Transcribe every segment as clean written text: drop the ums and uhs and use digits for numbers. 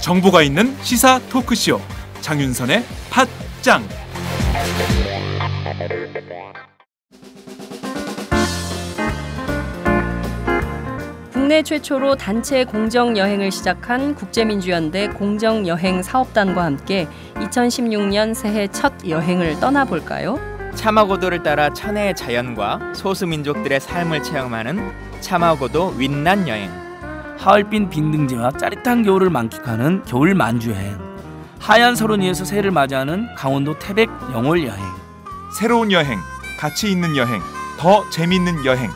정보가 있는 시사 토크쇼 장윤선의 팟짱. 국내 최초로 단체 공정여행을 시작한 국제민주연대 공정여행사업단과 함께 2016년 새해 첫 여행을 떠나볼까요? 차마고도를 따라 천혜의 자연과 소수민족들의 삶을 체험하는 차마고도 윈난 여행. 하얼빈 빙등지와 짜릿한 겨울을 만끽하는 겨울 만주여행. 하얀 설원이에서 새해를 맞이하는 강원도 태백 영월여행. 새로운 여행, 가치 있는 여행, 더 재미있는 여행.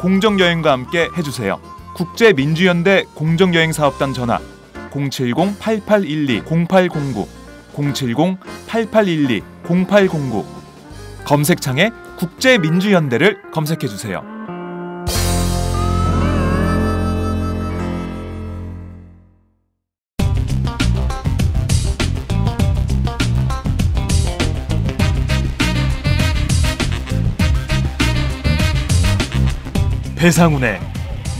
공정여행과 함께 해주세요. 국제민주연대 공정여행사업단 전화 070-8812-0809 070-8812-0809. 검색창에 국제민주연대를 검색해주세요. 배상훈의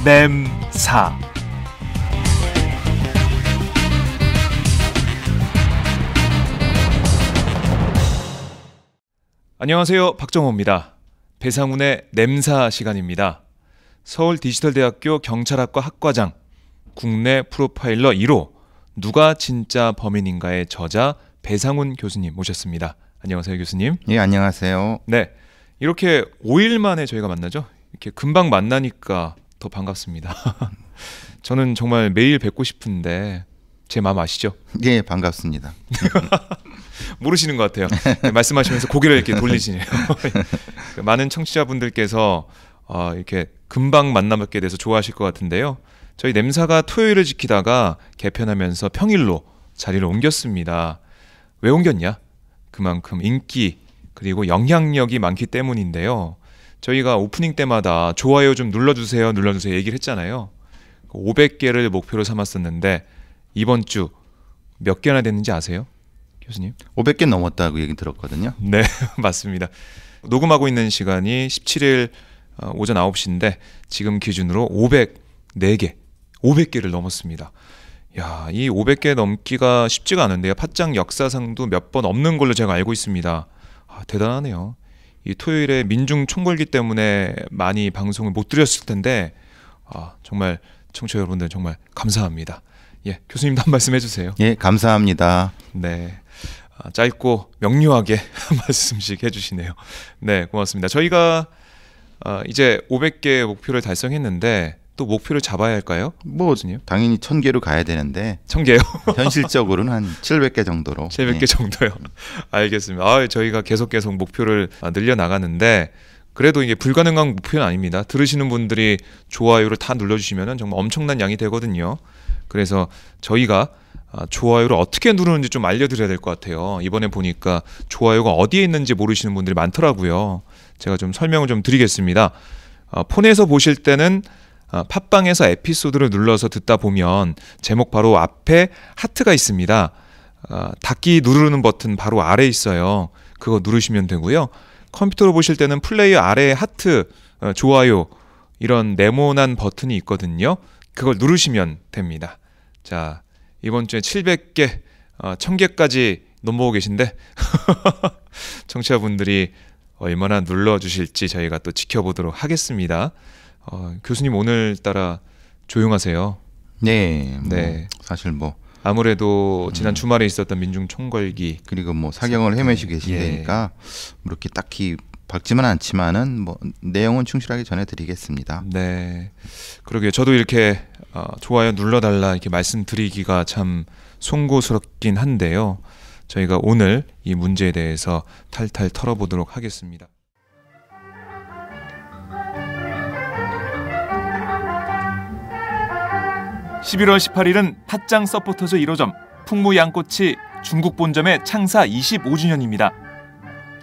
냄사. 안녕하세요, 박정호입니다. 배상훈의 냄사 시간입니다. 서울디지털대학교 경찰학과 학과장, 국내 프로파일러 1호, 누가 진짜 범인인가의 저자 배상훈 교수님 모셨습니다. 안녕하세요, 교수님. 예, 안녕하세요. 네, 이렇게 5일 만에 저희가 만나죠. 이렇게 금방 만나니까 더 반갑습니다. 저는 정말 매일 뵙고 싶은데 제 마음 아시죠? 예, 반갑습니다. 모르시는 것 같아요. 말씀하시면서 고개를 이렇게 돌리시네요. 많은 청취자분들께서 이렇게 금방 만나뵙게 돼서 좋아하실 것 같은데요. 저희 냄사가 토요일을 지키다가 개편하면서 평일로 자리를 옮겼습니다. 왜 옮겼냐? 그만큼 인기 그리고 영향력이 많기 때문인데요. 저희가 오프닝 때마다 좋아요 좀 눌러주세요 얘기를 했잖아요. 500개를 목표로 삼았었는데 이번 주 몇 개나 됐는지 아세요? 교수님? 500개 넘었다고 얘기 들었거든요. 네, 맞습니다. 녹음하고 있는 시간이 17일 오전 9시인데 지금 기준으로 504개, 500개를 넘었습니다. 야, 이 500개 넘기가 쉽지가 않은데요. 팟짱 역사상도 몇 번 없는 걸로 제가 알고 있습니다. 대단하네요. 이 토요일에 민중 총궐기 때문에 많이 방송을 못 드렸을 텐데 정말 청취자 여러분들 정말 감사합니다. 예, 교수님도 한 말씀 해주세요. 예, 감사합니다. 네, 짧고 명료하게 한 말씀씩 해주시네요. 네, 고맙습니다. 저희가 이제 500개 목표를 달성했는데 또 목표를 잡아야 할까요? 뭐 교수님? 당연히 1000개로 가야 되는데 1000개요? 현실적으로는 한 700개 정도로. 700개 예. 정도요. 알겠습니다. 저희가 계속 목표를 늘려나가는데 그래도 이게 불가능한 목표는 아닙니다. 들으시는 분들이 좋아요를 다 눌러주시면 정말 엄청난 양이 되거든요. 그래서 저희가 좋아요를 어떻게 누르는지 좀 알려드려야 될 것 같아요. 이번에 보니까 좋아요가 어디에 있는지 모르시는 분들이 많더라고요. 제가 좀 설명을 좀 드리겠습니다. 폰에서 보실 때는 팟빵에서 에피소드를 눌러서 듣다 보면 제목 바로 앞에 하트가 있습니다. 닫기 누르는 버튼 바로 아래에 있어요. 그거 누르시면 되고요. 컴퓨터로 보실 때는 플레이어 아래에 하트, 좋아요 이런 네모난 버튼이 있거든요. 그걸 누르시면 됩니다. 자, 이번 주에 700개, 1000개까지 넘어오고 계신데 청취자분들이 얼마나 눌러주실지 저희가 또 지켜보도록 하겠습니다. 교수님 오늘따라 조용하세요. 네, 네. 사실 뭐 아무래도 지난 주말에 있었던 민중 총궐기 그리고 뭐 사경을 헤매시고 계시니까 그렇게 딱히 밝지만 않지만은 뭐 내용은 충실하게 전해드리겠습니다. 네, 그러게요. 저도 이렇게 좋아요 눌러달라 이렇게 말씀드리기가 참 송구스럽긴 한데요. 저희가 오늘 이 문제에 대해서 탈탈 털어보도록 하겠습니다. (11월 18일은) 팟짱 서포터즈 1호점 풍무양꼬치 중국 본점의 창사 25주년입니다.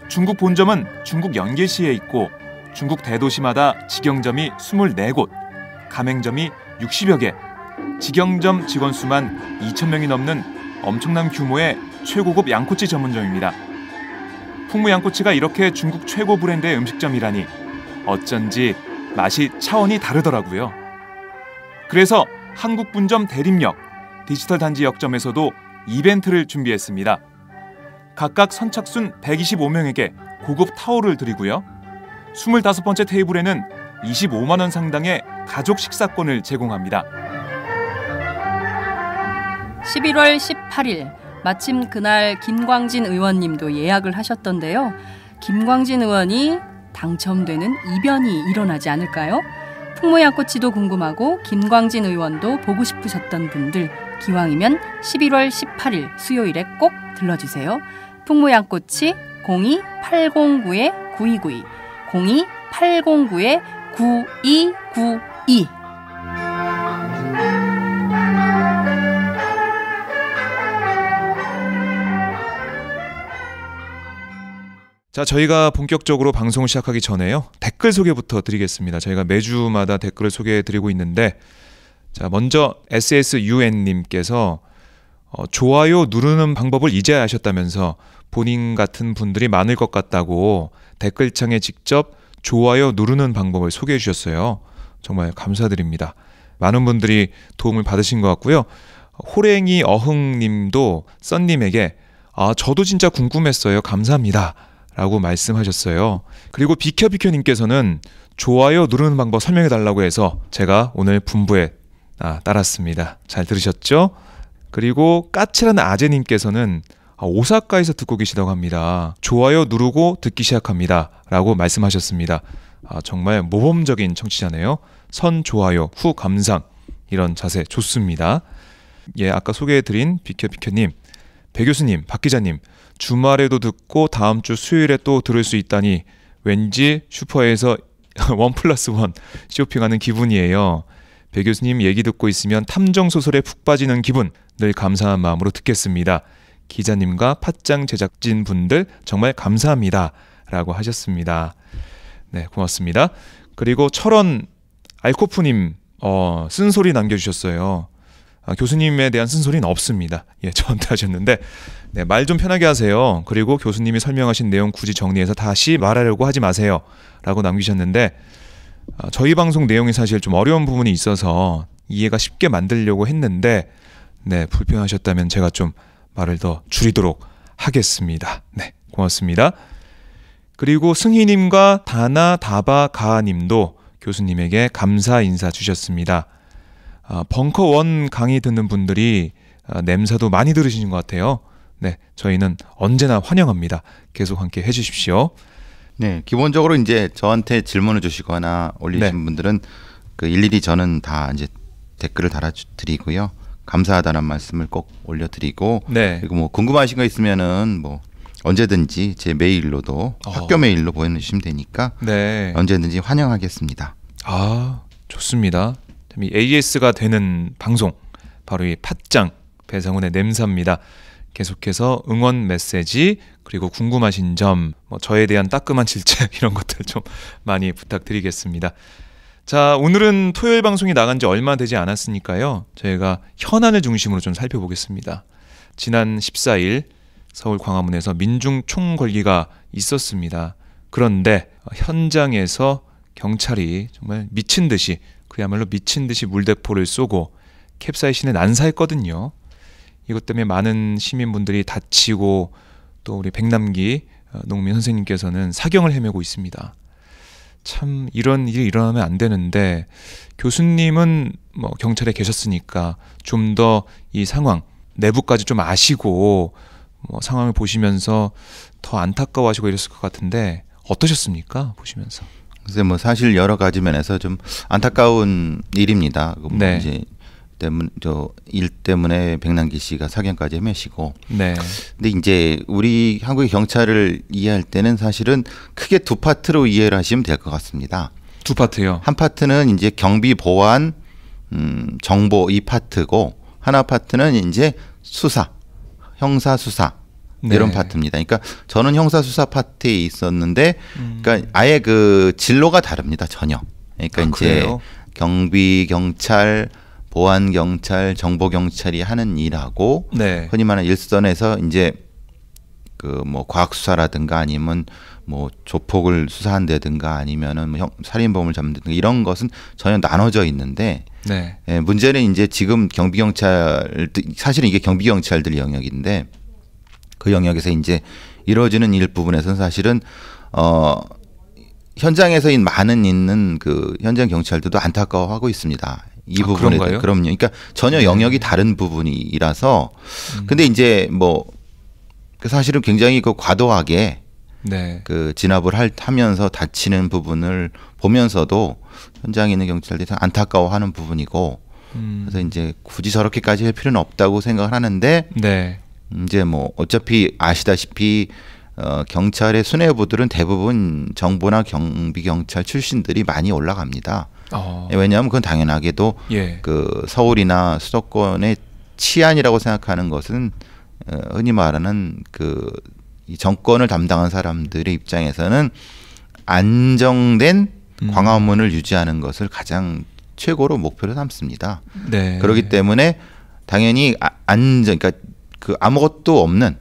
중국 본점은 중국 연계시에 있고 중국 대도시마다 직영점이 24곳, 가맹점이 60여 개, 직영점 직원 수만 2,000명이 넘는 엄청난 규모의 최고급 양꼬치 전문점입니다. 풍무양꼬치가 이렇게 중국 최고 브랜드의 음식점이라니 어쩐지 맛이 차원이 다르더라고요. 그래서 한국분점 대림역, 디지털 단지 역점에서도 이벤트를 준비했습니다. 각각 선착순 125명에게 고급 타올을 드리고요. 25번째 테이블에는 25만 원 상당의 가족 식사권을 제공합니다. 11월 18일 마침 그날 김광진 의원님도 예약을 하셨던데요. 김광진 의원이 당첨되는 이변이 일어나지 않을까요? 풍무양꼬치도 궁금하고 김광진 의원도 보고 싶으셨던 분들 기왕이면 11월 18일 수요일에 꼭 들러주세요. 풍무양꼬치 02-809-9292 02-809-9292. 자, 저희가 본격적으로 방송을 시작하기 전에요. 댓글 소개부터 드리겠습니다. 저희가 매주마다 댓글을 소개해드리고 있는데, 자, 먼저 SSUN님께서 좋아요 누르는 방법을 이제야 아셨다면서 본인 같은 분들이 많을 것 같다고 댓글창에 직접 좋아요 누르는 방법을 소개해 주셨어요. 정말 감사드립니다. 많은 분들이 도움을 받으신 것 같고요. 호랭이 어흥님도 썬님에게 저도 진짜 궁금했어요. 감사합니다. 라고 말씀하셨어요. 그리고 비켜비켜님께서는 좋아요 누르는 방법 설명해 달라고 해서 제가 오늘 분부에 따랐습니다. 잘 들으셨죠? 그리고 까칠한 아재님께서는 오사카에서 듣고 계시다고 합니다. 좋아요 누르고 듣기 시작합니다. 라고 말씀하셨습니다. 정말 모범적인 청취자네요. 선 좋아요, 후 감상, 이런 자세 좋습니다. 예, 아까 소개해드린 비켜비켜님, 배 교수님, 박 기자님, 주말에도 듣고 다음 주 수요일에 또 들을 수 있다니 왠지 슈퍼에서 1+1 쇼핑하는 기분이에요. 배 교수님 얘기 듣고 있으면 탐정소설에 푹 빠지는 기분, 늘 감사한 마음으로 듣겠습니다. 기자님과 팟짱 제작진 분들 정말 감사합니다. 라고 하셨습니다. 네, 고맙습니다. 그리고 철원 알코프님 쓴소리 남겨주셨어요. 교수님에 대한 쓴소리는 없습니다. 예, 저한테 하셨는데 네, 말 좀 편하게 하세요. 그리고 교수님이 설명하신 내용 굳이 정리해서 다시 말하려고 하지 마세요. 라고 남기셨는데 저희 방송 내용이 사실 좀 어려운 부분이 있어서 이해가 쉽게 만들려고 했는데 네, 불편하셨다면 제가 좀 말을 더 줄이도록 하겠습니다. 네, 고맙습니다. 그리고 승희님과 다나다바가님도 교수님에게 감사 인사 주셨습니다. 벙커원 강의 듣는 분들이 냄새도 많이 들으시는 것 같아요. 네, 저희는 언제나 환영합니다. 계속 함께 해주십시오. 네, 기본적으로 이제 저한테 질문을 주시거나 올리신 분들은 그 일일이 저는 다 이제 댓글을 달아드리고요. 감사하다는 말씀을 꼭 올려드리고, 그리고 뭐 궁금하신 거 있으면은 뭐 언제든지 제 메일로도 학교 메일로 보내주시면 되니까 언제든지 환영하겠습니다. 좋습니다. AS가 되는 방송 바로 이 팟짱 배상훈의 냄새입니다. 계속해서 응원 메시지 그리고 궁금하신 점, 저에 대한 따끔한 질책 이런 것들 좀 많이 부탁드리겠습니다. 자, 오늘은 토요일 방송이 나간 지 얼마 되지 않았으니까요. 저희가 현안을 중심으로 좀 살펴보겠습니다. 지난 14일 서울 광화문에서 민중 총궐기가 있었습니다. 그런데 현장에서 경찰이 정말 미친 듯이, 그야말로 미친 듯이 물대포를 쏘고 캡사이신을 난사했거든요. 이것 때문에 많은 시민분들이 다치고 또 우리 백남기 농민 선생님께서는 사경을 헤매고 있습니다. 참 이런 일이 일어나면 안 되는데 교수님은 뭐 경찰에 계셨으니까 좀 더 이 상황 내부까지 좀 아시고 뭐 상황을 보시면서 더 안타까워하시고 이랬을 것 같은데 어떠셨습니까? 보시면서. 글쎄 뭐 사실 여러 가지 면에서 좀 안타까운 일입니다. 뭐 이제 일 때문에 백남기 씨가 사경까지 헤매시고. 근데 이제 우리 한국의 경찰을 이해할 때는 사실은 크게 두 파트로 이해를 하시면 될 것 같습니다. 두 파트요? 한 파트는 이제 경비 보안, 정보 이 파트고, 하나 파트는 이제 수사, 형사 수사 이런 파트입니다. 그러니까 저는 형사 수사 파트에 있었는데, 그러니까 아예 그 진로가 다릅니다. 전혀. 그러니까 이제 그래요? 경비, 경찰, 보안 경찰, 정보 경찰이 하는 일하고 네. 흔히 말하는 일선에서 이제 그 뭐 과학 수사라든가 아니면 뭐 조폭을 수사한다든가 아니면은 뭐 살인범을 잡는다든가 이런 것은 전혀 나눠져 있는데 네. 예, 문제는 이제 지금 경비 경찰 사실은 이게 경비 경찰들 영역인데 그 영역에서 이제 이루어지는 일 부분에서는 사실은 현장에서 많은 있는 그 현장 경찰들도 안타까워하고 있습니다. 이 부분에 그런가요? 그럼요. 그러니까 전혀 영역이 다른 부분이라서 근데 이제 뭐 사실은 굉장히 그 과도하게 네. 그 진압을 하면서 다치는 부분을 보면서도 현장에 있는 경찰들이 안타까워하는 부분이고 그래서 이제 굳이 저렇게까지 할 필요는 없다고 생각을 하는데 네. 이제 뭐 어차피 아시다시피 경찰의 수뇌부들은 대부분 정보나 경비 경찰 출신들이 많이 올라갑니다. 왜냐하면 그건 당연하게도 예. 그 서울이나 수도권의 치안이라고 생각하는 것은 흔히 말하는 그 이 정권을 담당한 사람들의 입장에서는 안정된 광화문을 유지하는 것을 가장 최고로 목표로 삼습니다. 네. 그렇기 때문에 당연히 그러니까 그 아무것도 없는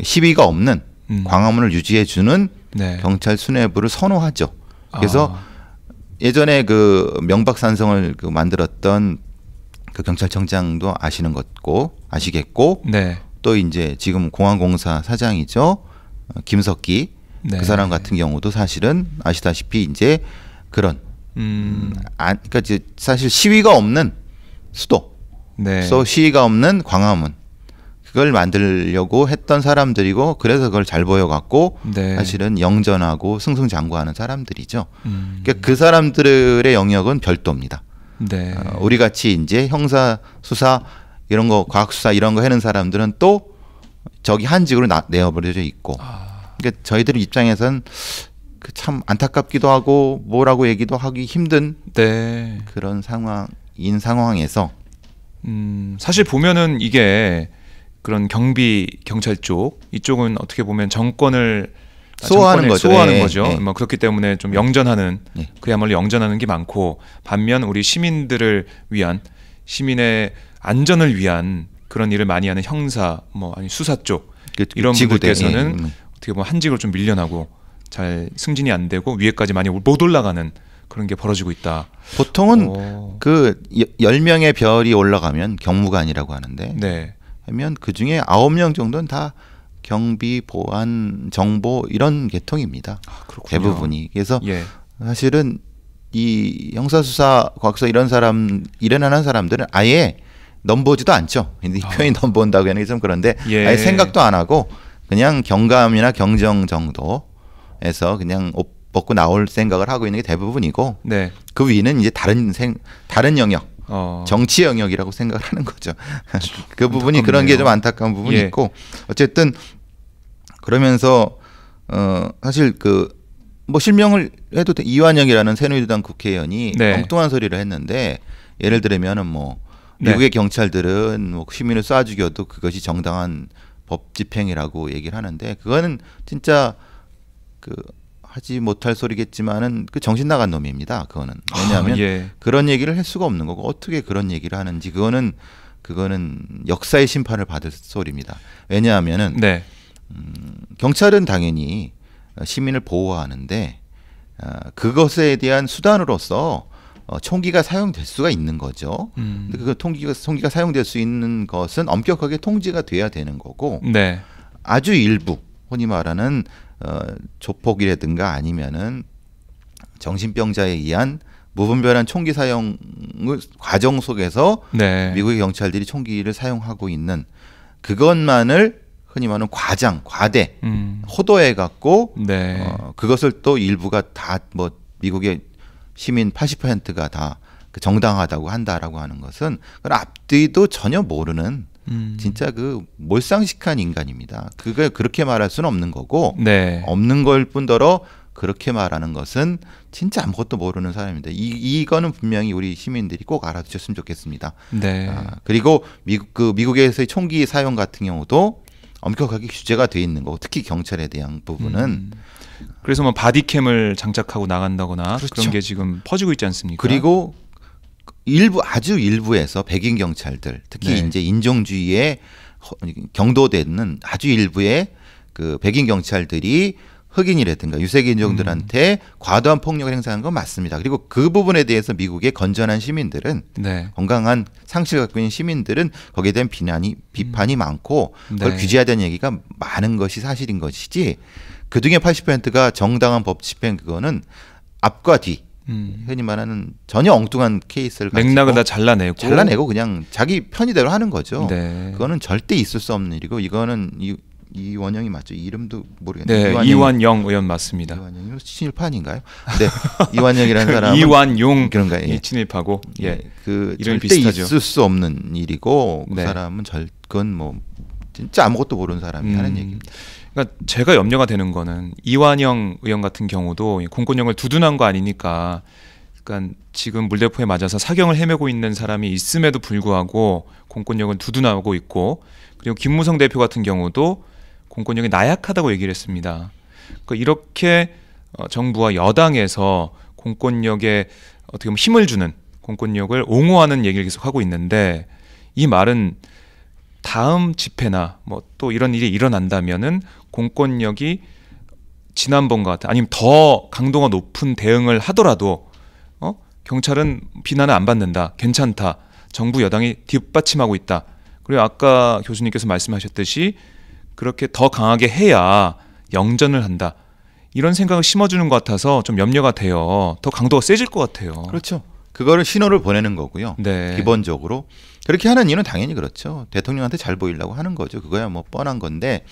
시비가 없는 광화문을 유지해 주는 네. 경찰 수뇌부를 선호하죠. 그래서 예전에 그 명박산성을 그 만들었던 그 경찰청장도 아시겠고 네. 또 이제 지금 공항공사 사장이죠. 김석기 네. 그 사람 같은 경우도 사실은 아시다시피 이제 그런 그러니까 이제 사실 시위가 없는 수도, 네. 또 시위가 없는 광화문 그걸 만들려고 했던 사람들이고 그래서 그걸 잘 보여갖고 네. 사실은 영전하고 승승장구하는 사람들이죠. 그러니까 그 사람들의 영역은 별도입니다. 네. 우리 같이 이제 형사 수사 이런 거 과학 수사 이런 거 하는 사람들은 또 저기 한직으로 내어버려져 있고 그러니까 저희들 입장에선 그 참 안타깝기도 하고 뭐라고 얘기도 하기 힘든 네. 그런 상황에서 사실 보면은 이게 그런 경비 경찰 쪽 이쪽은 어떻게 보면 정권을 수호하는 거죠. 수호하는 거죠. 예. 뭐 그렇기 때문에 좀 영전하는 예. 그야말로 영전하는 게 많고 반면 우리 시민들을 위한 시민의 안전을 위한 그런 일을 많이 하는 형사 뭐 아니 수사 쪽 이런 지구대. 분들께서는 어떻게 보면 한직으로 좀 밀려나고 잘 승진이 안 되고 위에까지 많이 못 올라가는 그런 게 벌어지고 있다. 보통은 그 10명의 별이 올라가면 경무관이라고 하는데 네. 하면 그중에 9명 정도는 다 경비, 보안, 정보 이런 계통입니다. 대부분이. 그래서 예. 사실은 이 형사수사, 과학수사 이런 사람 일어나는 사람들은 아예 넘보지도 않죠. 이 표현이 넘본다고 하는 게 좀 그런데 예. 아예 생각도 안 하고 그냥 경감이나 경정 정도에서 그냥 옷 벗고 나올 생각을 하고 있는 게 대부분이고 네. 그 위는 이제 다른 영역, 정치 영역이라고 생각을 하는 거죠. 그 부분이 그런 게 좀 안타까운 부분이 예. 있고 어쨌든 그러면서 사실 그 뭐 실명을 해도 이완영이라는 새누리당 국회의원이 네. 엉뚱한 소리를 했는데 예를 들면은 뭐 미국의 경찰들은 뭐 시민을 쏴 죽여도 그것이 정당한 법 집행이라고 얘기를 하는데 그거는 진짜 그 하지 못할 소리겠지만은 그 정신 나간 놈입니다. 그거는 왜냐하면 예. 그런 얘기를 할 수가 없는 거고 어떻게 그런 얘기를 하는지 그거는 역사의 심판을 받을 소리입니다. 왜냐하면은 네. 경찰은 당연히 시민을 보호하는데 그것에 대한 수단으로서 총기가 사용될 수가 있는 거죠. 근데 그 총기가 사용될 수 있는 것은 엄격하게 통제가 돼야 되는 거고 네. 아주 일부 흔히 말하는 조폭이라든가 아니면은 정신병자에 의한 무분별한 총기 사용 과정 속에서 네. 미국의 경찰들이 총기를 사용하고 있는 그것만을 흔히 말하는 과대, 호도해 갖고 네. 그것을 또 일부가 다 뭐 미국의 시민 80%가 다 그 정당하다고 한다라고 하는 것은 앞뒤도 전혀 모르는 진짜 그 몰상식한 인간입니다. 그걸 그렇게 말할 수는 없는 거고 네. 없는 걸 뿐더러 그렇게 말하는 것은 진짜 아무것도 모르는 사람입니다. 이거는 분명히 우리 시민들이 꼭 알아두셨으면 좋겠습니다. 네. 그리고 미국에서의 총기 사용 같은 경우도 엄격하게 규제가 돼 있는 거고 특히 경찰에 대한 부분은 그래서 뭐 바디캠을 장착하고 나간다거나 그렇죠. 그런 게 지금 퍼지고 있지 않습니까? 그리고 아주 일부에서 백인 경찰들, 특히 네. 이제 인종주의에 경도되는 아주 일부의 그 백인 경찰들이 흑인이라든가 유색인종들한테 과도한 폭력을 행사한 건 맞습니다. 그리고 그 부분에 대해서 미국의 건전한 시민들은 네. 건강한 상식을 갖고 있는 시민들은 거기에 대한 비판이 많고 그걸 네. 규제하자는 얘기가 많은 것이 사실인 것이지 그중에 80%가 정당한 법 집행 그거는 앞과 뒤 흔히 말하는 전혀 엉뚱한 케이스를 맥락을 다 잘라내고 그냥 자기 편의대로 하는 거죠. 네. 그거는 절대 있을 수 없는 일이고 이거는 이원영이 맞죠? 이름도 모르겠는데 네, 이완영 의원 맞습니다. 이완영이 친일파인가요? 네, 이완영이라는 사람은 이완용 그런가요? 예. 친일파고 예. 그 이름이 절대 비슷하죠. 있을 수 없는 일이고 그 네. 사람은 그건 뭐 진짜 아무것도 모르는 사람이 하는 얘기입니다. 그러니까 제가 염려가 되는 거는 이완영 의원 같은 경우도 공권력을 두둔한 거 아니니까 그러니까 지금 물대포에 맞아서 사경을 헤매고 있는 사람이 있음에도 불구하고 공권력을 두둔하고 있고 그리고 김무성 대표 같은 경우도 공권력이 나약하다고 얘기를 했습니다. 그러니까 이렇게 정부와 여당에서 공권력에 어떻게 보면 힘을 주는 공권력을 옹호하는 얘기를 계속 하고 있는데 이 말은 다음 집회나 뭐 또 이런 일이 일어난다면은 공권력이 지난번과 같은 아니면 더 강도가 높은 대응을 하더라도 경찰은 비난을 안 받는다. 괜찮다. 정부 여당이 뒷받침하고 있다. 그리고 아까 교수님께서 말씀하셨듯이 그렇게 더 강하게 해야 영전을 한다. 이런 생각을 심어주는 것 같아서 좀 염려가 돼요. 더 강도가 세질 것 같아요. 그렇죠. 그거를 신호를 보내는 거고요. 네. 기본적으로 그렇게 하는 이유는 당연히 그렇죠. 대통령한테 잘 보이려고 하는 거죠. 그거야 뭐 뻔한 건데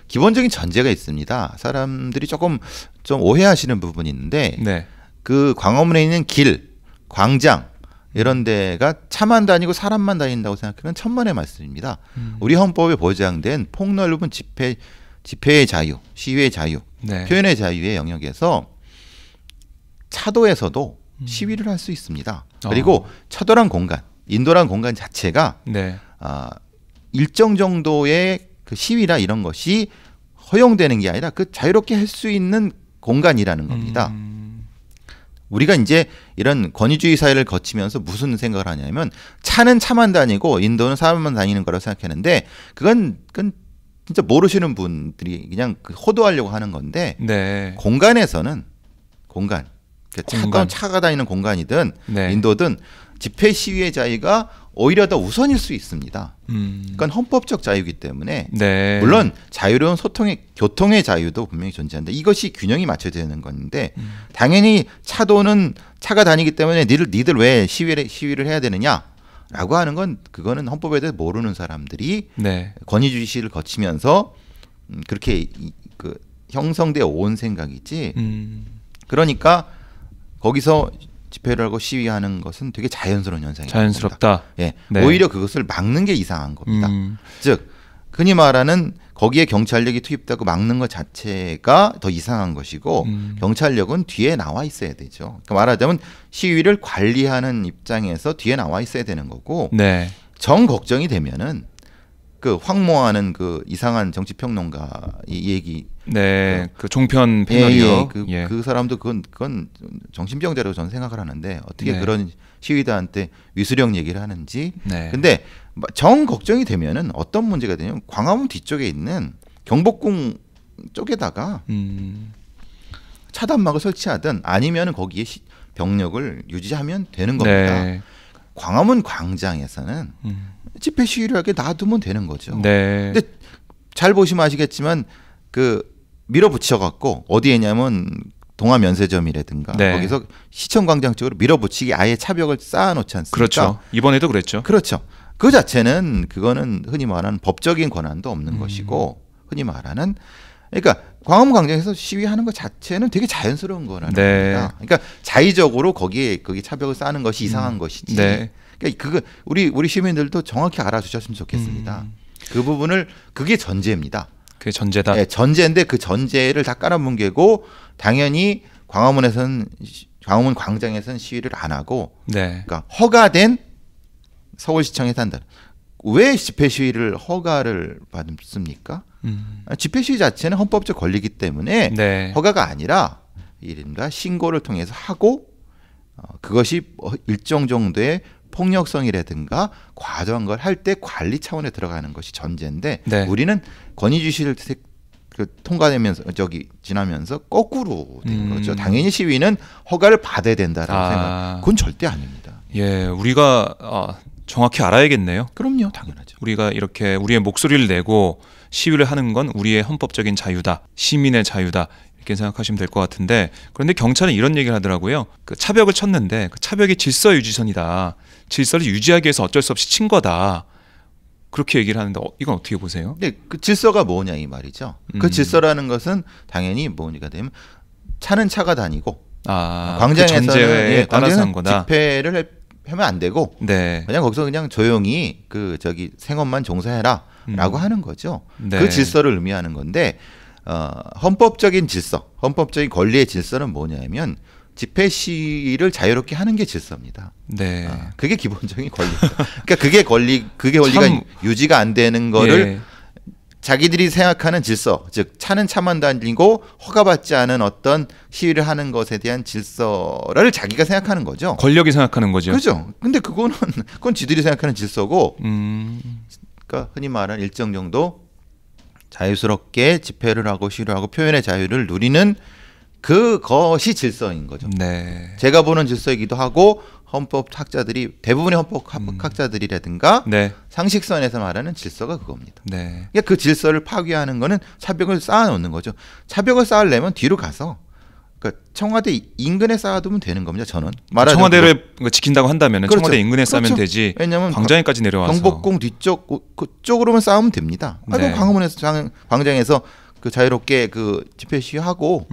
기본적인 전제가 있습니다. 사람들이 조금 좀 오해하시는 부분이 있는데 네. 그 광화문에 있는 길, 광장 이런 데가 차만 다니고 사람만 다닌다고 생각하면 천만의 말씀입니다. 우리 헌법에 보장된 폭넓은 집회의 자유, 시위의 자유, 네. 표현의 자유의 영역에서 차도에서도 시위를 할 수 있습니다. 그리고 차도란 공간, 인도란 공간 자체가 네. 일정 정도의 그 시위나 이런 것이 허용되는 게 아니라 그 자유롭게 할 수 있는 공간이라는 겁니다. 우리가 이제 이런 권위주의 사회를 거치면서 무슨 생각을 하냐면 차는 차만 다니고 인도는 사람만 다니는 거라고 생각하는데 그건 진짜 모르시는 분들이 그냥 호도하려고 하는 건데 네. 공간에서는 차가 다니는 공간이든 네. 인도든 집회 시위의 자유가 오히려 더 우선일 수 있습니다. 그건 헌법적 자유이기 때문에 네. 물론 자유로운 교통의 자유도 분명히 존재한다. 이것이 균형이 맞춰야 되는 건데 당연히 차도는 차가 다니기 때문에 니들 왜 시위를 해야 되느냐라고 하는 건 그거는 헌법에 대해 모르는 사람들이 네. 권위주의를 거치면서 그렇게 형성되어 온 생각이지. 그러니까 거기서 집회를 하고 시위하는 것은 되게 자연스러운 현상입니다. 자연스럽다. 예, 네. 오히려 그것을 막는 게 이상한 겁니다. 즉 흔히 말하는 거기에 경찰력이 투입되고 막는 것 자체가 더 이상한 것이고 경찰력은 뒤에 나와 있어야 되죠. 그러니까 말하자면 시위를 관리하는 입장에서 뒤에 나와 있어야 되는 거고 네. 정 걱정이 되면은 그 황모하는 그 이상한 정치평론가 이 얘기 네, 그 종편 패널이요. 그 사람도 그건 정신병자라고 저는 생각을 하는데 어떻게 네. 그런 시위대한테 위수령 얘기를 하는지. 네. 근데 정 걱정이 되면은 어떤 문제가 되냐면 광화문 뒤쪽에 있는 경복궁 쪽에다가 차단막을 설치하든 아니면은 거기에 병력을 유지하면 되는 겁니다. 네. 광화문 광장에서는 집회 시위를 하게 놔두면 되는 거죠. 네. 근데 잘 보시면 아시겠지만 그 밀어붙여 갖고 어디에 있냐면 동아면세점이라든가 네. 거기서 시청광장 쪽으로 밀어붙이기 아예 차벽을 쌓아놓지 않습니까? 그렇죠. 이번에도 그랬죠. 그렇죠. 그 자체는 그거는 흔히 말하는 법적인 권한도 없는 것이고 흔히 말하는 그러니까 광화문 광장에서 시위하는 것 자체는 되게 자연스러운 거라는 네. 겁니다. 그러니까 자의적으로 거기 차벽을 쌓는 것이 이상한 것이지. 네. 그러니까 그거 우리 시민들도 정확히 알아주셨으면 좋겠습니다. 그 부분을 그게 전제입니다. 그게 전제다. 네, 전제인데 그 전제를 다 깔아뭉개고 당연히 광화문 광장에서는 시위를 안 하고 네. 그러니까 허가된 서울시청에서 한다. 왜 집회 시위를 허가를 받습니까? 집회 시위 자체는 헌법적 권리이기 때문에 네. 허가가 아니라 이른바 신고를 통해서 하고 그것이 일정 정도의 폭력성이라든가 과도한 걸 할 때 관리 차원에 들어가는 것이 전제인데 네. 우리는 권위주의를 통과되면서 지나면서 거꾸로 된 거죠. 당연히 시위는 허가를 받아야 된다라고 생각. 그건 절대 아닙니다. 예, 우리가 정확히 알아야겠네요. 그럼요, 당연하죠. 우리가 이렇게 우리의 목소리를 내고 시위를 하는 건 우리의 헌법적인 자유다, 시민의 자유다 이렇게 생각하시면 될 것 같은데 그런데 경찰은 이런 얘기를 하더라고요. 그 차벽을 쳤는데 그 차벽이 질서 유지선이다. 질서를 유지하기 위해서 어쩔 수 없이 친 거다. 그렇게 얘기를 하는데 이건 어떻게 보세요? 네, 그 질서가 뭐냐 이 말이죠. 그 질서라는 것은 당연히 뭐니까 되면 차는 차가 다니고 광장에서는 그 전제에 따라서 한 거다. 집회를 하면 안 되고 네. 그냥 거기서 그냥 조용히 생업만 종사해라라고 하는 거죠. 네. 그 질서를 의미하는 건데 헌법적인 질서, 헌법적인 권리의 질서는 뭐냐면 집회 시위를 자유롭게 하는 게 질서입니다. 네. 그게 기본적인 권리입니다. 그러니까 그게 권리가 유지가 안 되는 거를 예. 자기들이 생각하는 질서, 즉 차는 차만 다니고 허가받지 않은 어떤 시위를 하는 것에 대한 질서를 자기가 생각하는 거죠. 권력이 생각하는 거죠. 그죠. 근데 그건 지들이 생각하는 질서고, 그러니까 흔히 말하는 일정 정도 자유스럽게 집회를 하고 시위를 하고 표현의 자유를 누리는 그것이 질서인 거죠. 네. 제가 보는 질서이기도 하고 헌법학자들이 대부분의 헌법학자들이라든가 네. 상식선에서 말하는 질서가 그겁니다. 네. 그러니까 그 질서를 파괴하는 거는 차벽을 쌓아놓는 거죠. 차벽을 쌓으려면 뒤로 가서 그러니까 청와대 인근에 쌓아두면 되는 겁니다. 저는 청와대를 지킨다고 한다면 그렇죠. 청와대 인근에 쌓으면 그렇죠. 되지. 왜냐하면 광장에까지 내려와서 경복궁 뒤쪽 그쪽으로만 쌓으면 됩니다. 네. 광화문에서 광장에서 자유롭게 집회 시위하고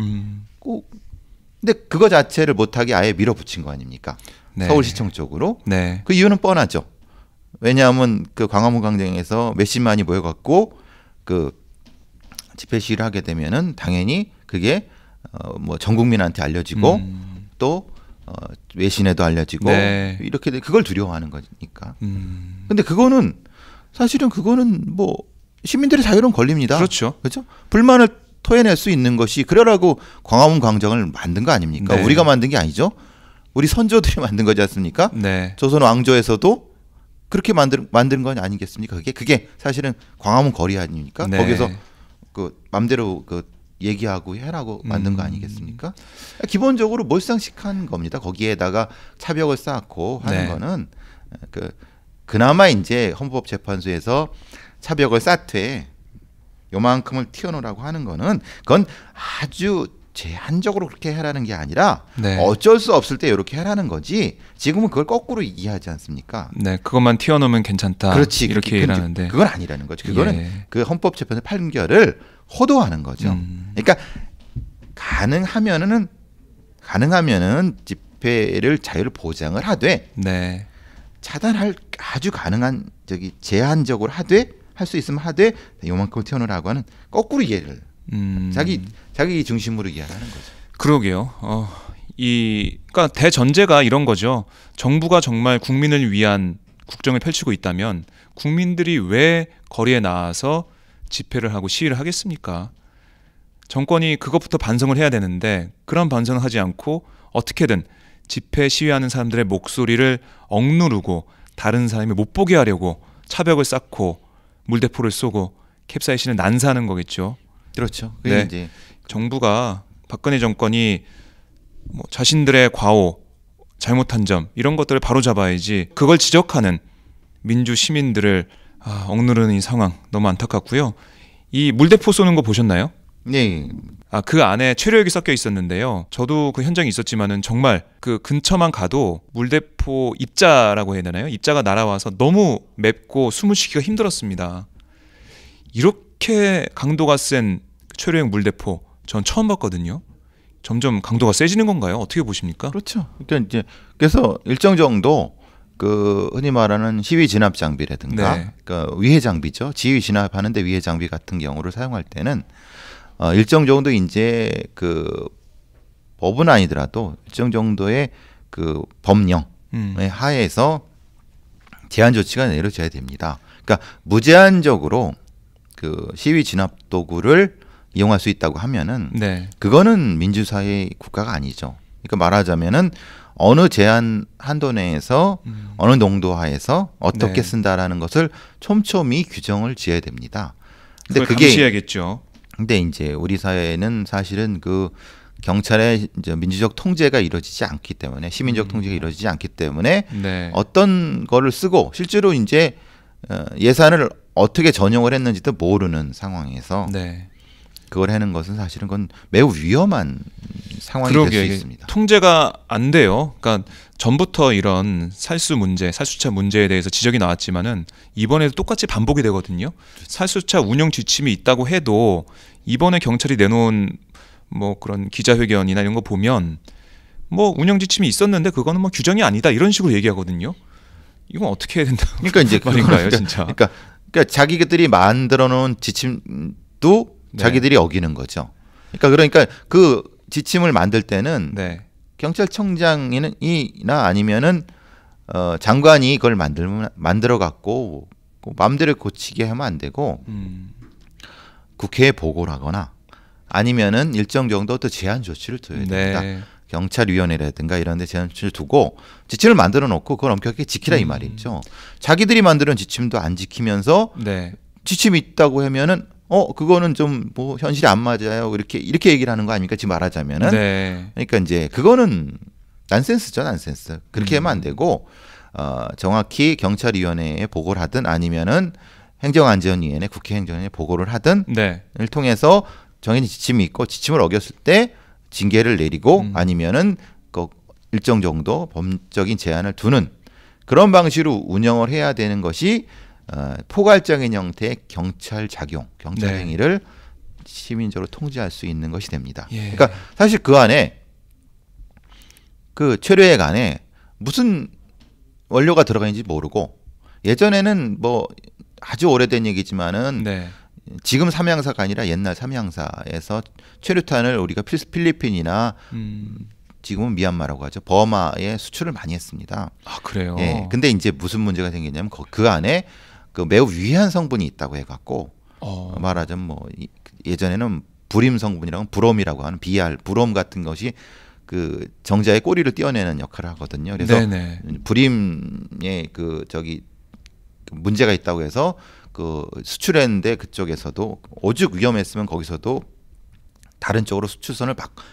근데 그거 자체를 못하게 아예 밀어붙인 거 아닙니까? 네. 서울시청 쪽으로. 네. 그 이유는 뻔하죠. 왜냐하면 광화문 광장에서 몇십만이 모여갖고 집회 시위를 하게 되면은 당연히 그게 전 국민한테 알려지고 또 외신에도 알려지고 네. 이렇게 그걸 두려워하는 거니까. 근데 그거는 사실은 시민들의 자유로운 권리입니다. 그렇죠. 그렇죠? 불만을 토해낼 수 있는 것이 그러라고 광화문 광장을 만든 거 아닙니까? 네. 우리가 만든 게 아니죠. 우리 선조들이 만든 거지 않습니까? 네. 조선 왕조에서도 그렇게 만든 건 아니겠습니까? 그게 사실은 광화문 거리 아닙니까? 네. 거기서 맘대로 얘기하고 해라고 만든 거 아니겠습니까? 기본적으로 몰상식한 겁니다. 거기에다가 차벽을 쌓고 하는 네. 거는 그나마 이제 헌법재판소에서 차벽을 쌓되 요만큼을 튀어놓으라고 하는 거는 그건 아주 제한적으로 그렇게 해라는 게 아니라 네. 어쩔 수 없을 때 이렇게 해라는 거지. 지금은 그걸 거꾸로 이해하지 않습니까? 네, 그것만 튀어놓으면 괜찮다. 그렇지. 이렇게 얘기하는데 그건 아니라는 거죠. 그거는 예. 그 헌법재판의 판결을 호도하는 거죠. 그러니까 가능하면은 집회를 자유를 보장을 하되 네. 차단할 아주 가능한 제한적으로 하되 할 수 있으면 하되 요만큼 튀어놓으라고 하는 거꾸로 이해를 자기 중심으로 이해하는 거죠. 그러게요. 그러니까 대전제가 이런 거죠. 정부가 정말 국민을 위한 국정을 펼치고 있다면 국민들이 왜 거리에 나와서 집회를 하고 시위를 하겠습니까? 정권이 그것부터 반성을 해야 되는데 그런 반성을 하지 않고 어떻게든 집회 시위하는 사람들의 목소리를 억누르고 다른 사람이 못 보게 하려고 차벽을 쌓고 물대포를 쏘고 캡사이신을 난사하는 거겠죠. 그렇죠. 네. 이제 정부가 박근혜 정권이 자신들의 과오, 잘못한 점 이런 것들을 바로잡아야지 그걸 지적하는 민주 시민들을 억누르는 이 상황 너무 안타깝고요. 이 물대포 쏘는 거 보셨나요? 네. 그 안에 최루액이 섞여 있었는데요. 저도 그 현장에 있었지만은 정말 그 근처만 가도 물대포 입자라고 해야 되나요? 입자가 날아와서 너무 맵고 숨을 쉬기가 힘들었습니다. 이렇게 강도가 센 최루액 물대포 전 처음 봤거든요. 점점 강도가 세지는 건가요? 어떻게 보십니까? 그렇죠. 그러니까 그래서 일정 정도 흔히 말하는 시위 진압 장비라든가 네. 위해 장비죠. 지휘 진압하는데 위해 장비 같은 경우를 사용할 때는 일정 정도 이제 법은 아니더라도 일정 정도의 법령의 하에서 제한 조치가 내려져야 됩니다. 그러니까 무제한적으로 시위 진압 도구를 이용할 수 있다고 하면은 네. 그거는 민주사회 국가가 아니죠. 그러니까 말하자면은 어느 제한 한도 내에서 어느 농도 하에서 어떻게 네. 쓴다라는 것을 촘촘히 규정을 지어야 됩니다. 근데 그걸 그게 감시해야겠죠. 근데 이제 우리 사회는 사실은 그 경찰의 이제 민주적 통제가 이루어지지 않기 때문에 시민적 통제가 이루어지지 않기 때문에 네. 어떤 거를 쓰고 실제로 이제 예산을 어떻게 전용을 했는지도 모르는 상황에서 네. 그걸 하는 것은 사실은 그건 매우 위험한 상황이 될 수 그러게요. 있습니다. 통제가 안 돼요. 그러니까 전부터 이런 살수 문제, 살수차 문제에 대해서 지적이 나왔지만은 이번에도 똑같이 반복이 되거든요. 살수차 운영 지침이 있다고 해도 이번에 경찰이 내놓은 뭐 그런 기자회견이나 이런 거 보면 뭐 운영 지침이 있었는데 그거는 뭐 규정이 아니다 이런 식으로 얘기하거든요. 이건 어떻게 해야 된다? 그러니까 이제 말인가요, 진짜? 그러니까 자기들이 만들어 놓은 지침도 네. 자기들이 어기는 거죠. 그러니까 그 지침을 만들 때는 네. 경찰청장이나 아니면은 장관이 그걸 만들어 갖고 마음대로 고치게 하면 안 되고 국회에 보고를 하거나 아니면은 일정 정도 또 제한 조치를 둬야 됩니다. 네. 경찰위원회라든가 이런 데 제한 조치를 두고 지침을 만들어 놓고 그걸 엄격하게 지키라 이 말이죠. 자기들이 만드는 지침도 안 지키면서 네. 지침이 있다고 하면은 그거는 좀 뭐 현실이 안 맞아요. 이렇게 얘기를 하는 거 아닙니까? 지금 말하자면은. 네. 그러니까 이제 그거는 난센스죠, 난센스. 그렇게 하면 안 되고 정확히 경찰위원회에 보고를 하든 아니면은 행정안전위원회, 국회 행정위원회에 보고를 하든을 네. 통해서 정해진 지침이 있고 지침을 어겼을 때 징계를 내리고 아니면은 그 일정 정도 법적인 제한을 두는 그런 방식으로 운영을 해야 되는 것이 포괄적인 형태의 경찰 작용, 경찰 네. 행위를 시민적으로 통제할 수 있는 것이 됩니다. 예. 그러니까 사실 그 안에 그 최료액 안에 무슨 원료가 들어가 있는지 모르고 예전에는 뭐 아주 오래된 얘기지만은 네. 지금 삼양사가 아니라 옛날 삼양사에서 최루탄을 우리가 필리핀이나 지금은 미얀마라고 하죠. 버마에 수출을 많이 했습니다. 아 그래요. 예. 근데 이제 무슨 문제가 생겼냐면 그 안에 그 매우 유해한 성분이 있다고 해갖고 말하자면 뭐 예전에는 불임 성분이라고 브롬이라고 하는 BR 브롬 같은 것이 그 정자의 꼬리를 떼어내는 역할을 하거든요. 그래서 네네. 불임에 그 문제가 있다고 해서 그 수출했는데 그쪽에서도 오죽 위험했으면 거기서도 다른 쪽으로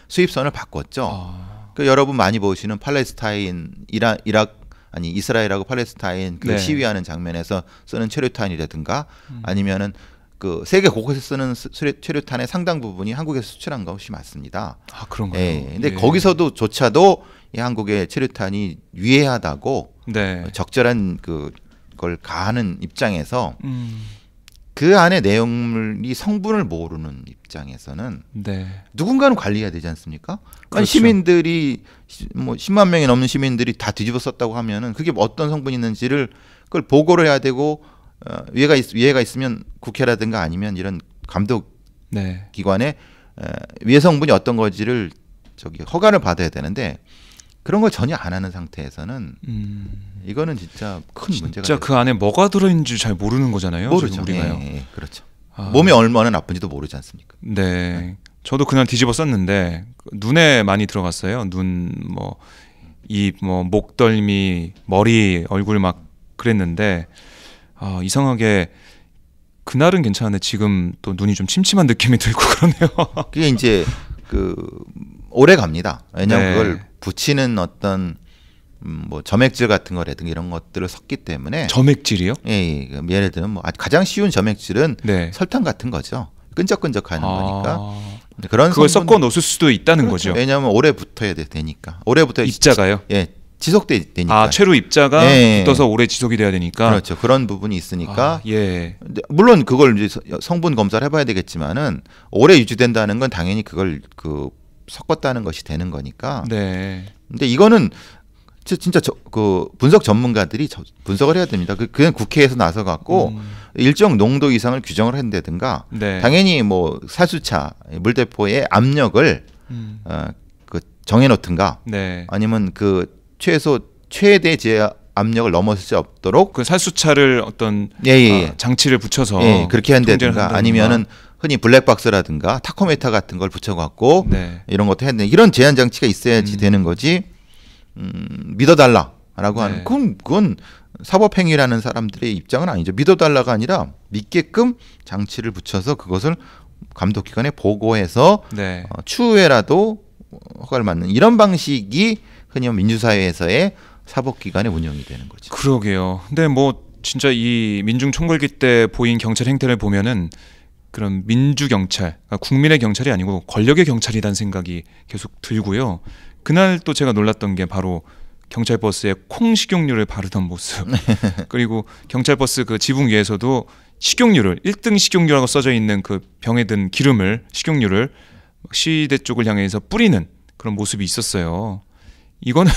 수입선을 바꿨죠. 그 여러분 많이 보시는 팔레스타인 이스라엘하고 팔레스타인 그 네. 시위하는 장면에서 쓰는 최루탄이라든가 아니면은 그 세계 곳곳에 쓰는 최루탄의 상당 부분이 한국에서 수출한 것이 맞습니다. 아 그런가요? 예. 근데 예. 거기서조차도 이 한국의 최루탄이 유해하다고 네. 적절한 그걸 가하는 입장에서 그 안에 내용물이 성분을 모르는 입장에서는 네. 누군가는 관리해야 되지 않습니까? 그렇죠. 시민들이 뭐 10만 명이 넘는 시민들이 다 뒤집어 썼다고 하면은 그게 어떤 성분이 있는지를 그걸 보고를 해야 되고 위해가 있으면 국회라든가 아니면 이런 감독 네. 기관에 위해 성분이 어떤 건지를 허가를 받아야 되는데 그런 걸 전혀 안 하는 상태에서는 이거는 진짜 큰 문제가 진짜 그 안에 뭐가 들어있는지 잘 모르는 거잖아요. 모르죠. 지금 우리가요. 예, 그렇죠. 몸이 얼마나 나쁜지도 모르지 않습니까? 네. 저도 그날 뒤집어 썼는데 눈에 많이 들어갔어요. 눈 뭐 입 뭐 목덜미 머리 얼굴 막 그랬는데 이상하게 그날은 괜찮은데 지금 또 눈이 좀 침침한 느낌이 들고 그러네요. 그게 이제 오래 갑니다. 왜냐하면 네. 그걸 붙이는 어떤 뭐 점액질 같은 거라든가 이런 것들을 섞기 때문에 점액질이요? 예. 예를 들면 뭐 가장 쉬운 점액질은 네. 설탕 같은 거죠. 끈적끈적하는 거니까 그런 그걸 성분, 섞어 놓을 수도 있다는 그렇죠. 거죠. 왜냐하면 오래 붙어야 되니까. 오래 붙어야 입자가요? 지속되니까. 최루 입자가 예. 붙어서 오래 지속이 돼야 되니까. 그렇죠. 그런 부분이 있으니까. 예. 근데 물론 그걸 이제 성분 검사를 해봐야 되겠지만은 오래 유지된다는 건 당연히 그걸 섞었다는 것이 되는 거니까. 네. 근데 이거는 진짜 그 분석 전문가들이 분석을 해야 됩니다. 그냥 국회에서 나서 갖고 일정 농도 이상을 규정을 한다든가 네. 당연히 뭐 살수차 물대포의 압력을 정해놓든가 네. 아니면 최대 제 압력을 넘어설 수 없도록 그 살수차를 어떤 장치를 붙여서 그렇게 한다든가 아니면은 흔히 블랙박스라든가 타코메타 같은 걸 붙여갖고 네. 이런 것도 해야 되는 이런 제한 장치가 있어야지 되는 거지. 믿어달라라고 하는 그건 사법행위라는 사람들의 입장은 아니죠. 믿어달라가 아니라 믿게끔 장치를 붙여서 그것을 감독기관에 보고해서 추후에라도 허가를 받는 이런 방식이 흔히 민주사회에서의 사법기관의 운영이 되는 거죠. 그러게요. 근데 뭐 진짜 이 민중총궐기 때 보인 경찰 행태를 보면은 그런 민주경찰, 그러니까 국민의 경찰이 아니고 권력의 경찰이라는 생각이 계속 들고요. 그날 또 제가 놀랐던 게 바로 경찰 버스에 콩 식용유를 바르던 모습. 그리고 경찰 버스 그 지붕 위에서도 식용유를 1등 식용유라고 써져 있는 그 병에 든 기름을 식용유를 시위대 쪽을 향해서 뿌리는 그런 모습이 있었어요. 이거는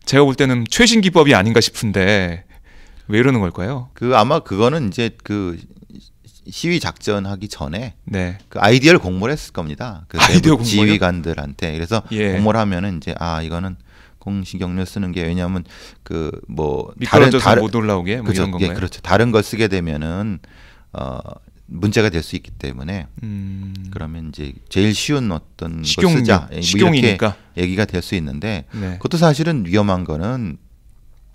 제가 볼 때는 최신 기법이 아닌가 싶은데 왜 이러는 걸까요? 아마 그거는 이제 그 시위 작전하기 전에 그 아이디어를 공모를 했을 겁니다. 그 아이디어 지휘관들한테. 그래서 공모를 하면은 이제 이거는 공식용료 쓰는 게 왜냐하면 그 뭐 미끄러져서 못 올라오게 뭐 그렇죠. 이런 건가요? 그렇죠. 다른 걸 쓰게 되면은 문제가 될 수 있기 때문에 그러면 이제 제일 쉬운 어떤 걸 쓰자. 식용이니까 이렇게 얘기가 될 수 있는데 그것도 사실은 위험한 거는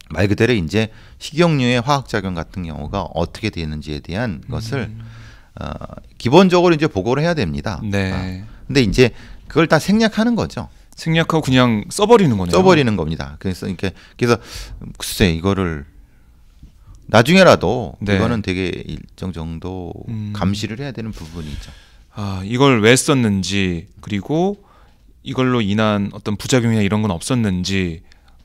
말 그대로 이제 식용유의 화학작용 같은 경우가 어떻게 되는지에 대한 것을 기본적으로 이제 보고를 해야 됩니다. 근데 이제 그걸 다 생략하는 거죠. 생략하고 그냥 써버리는 거네요. 써버리는 겁니다. 그래서 글쎄 이거를 나중에라도 이거는 되게 일정 정도 감시를 해야 되는 부분이죠. 이걸 왜 썼는지 그리고 이걸로 인한 어떤 부작용이나 이런 건 없었는지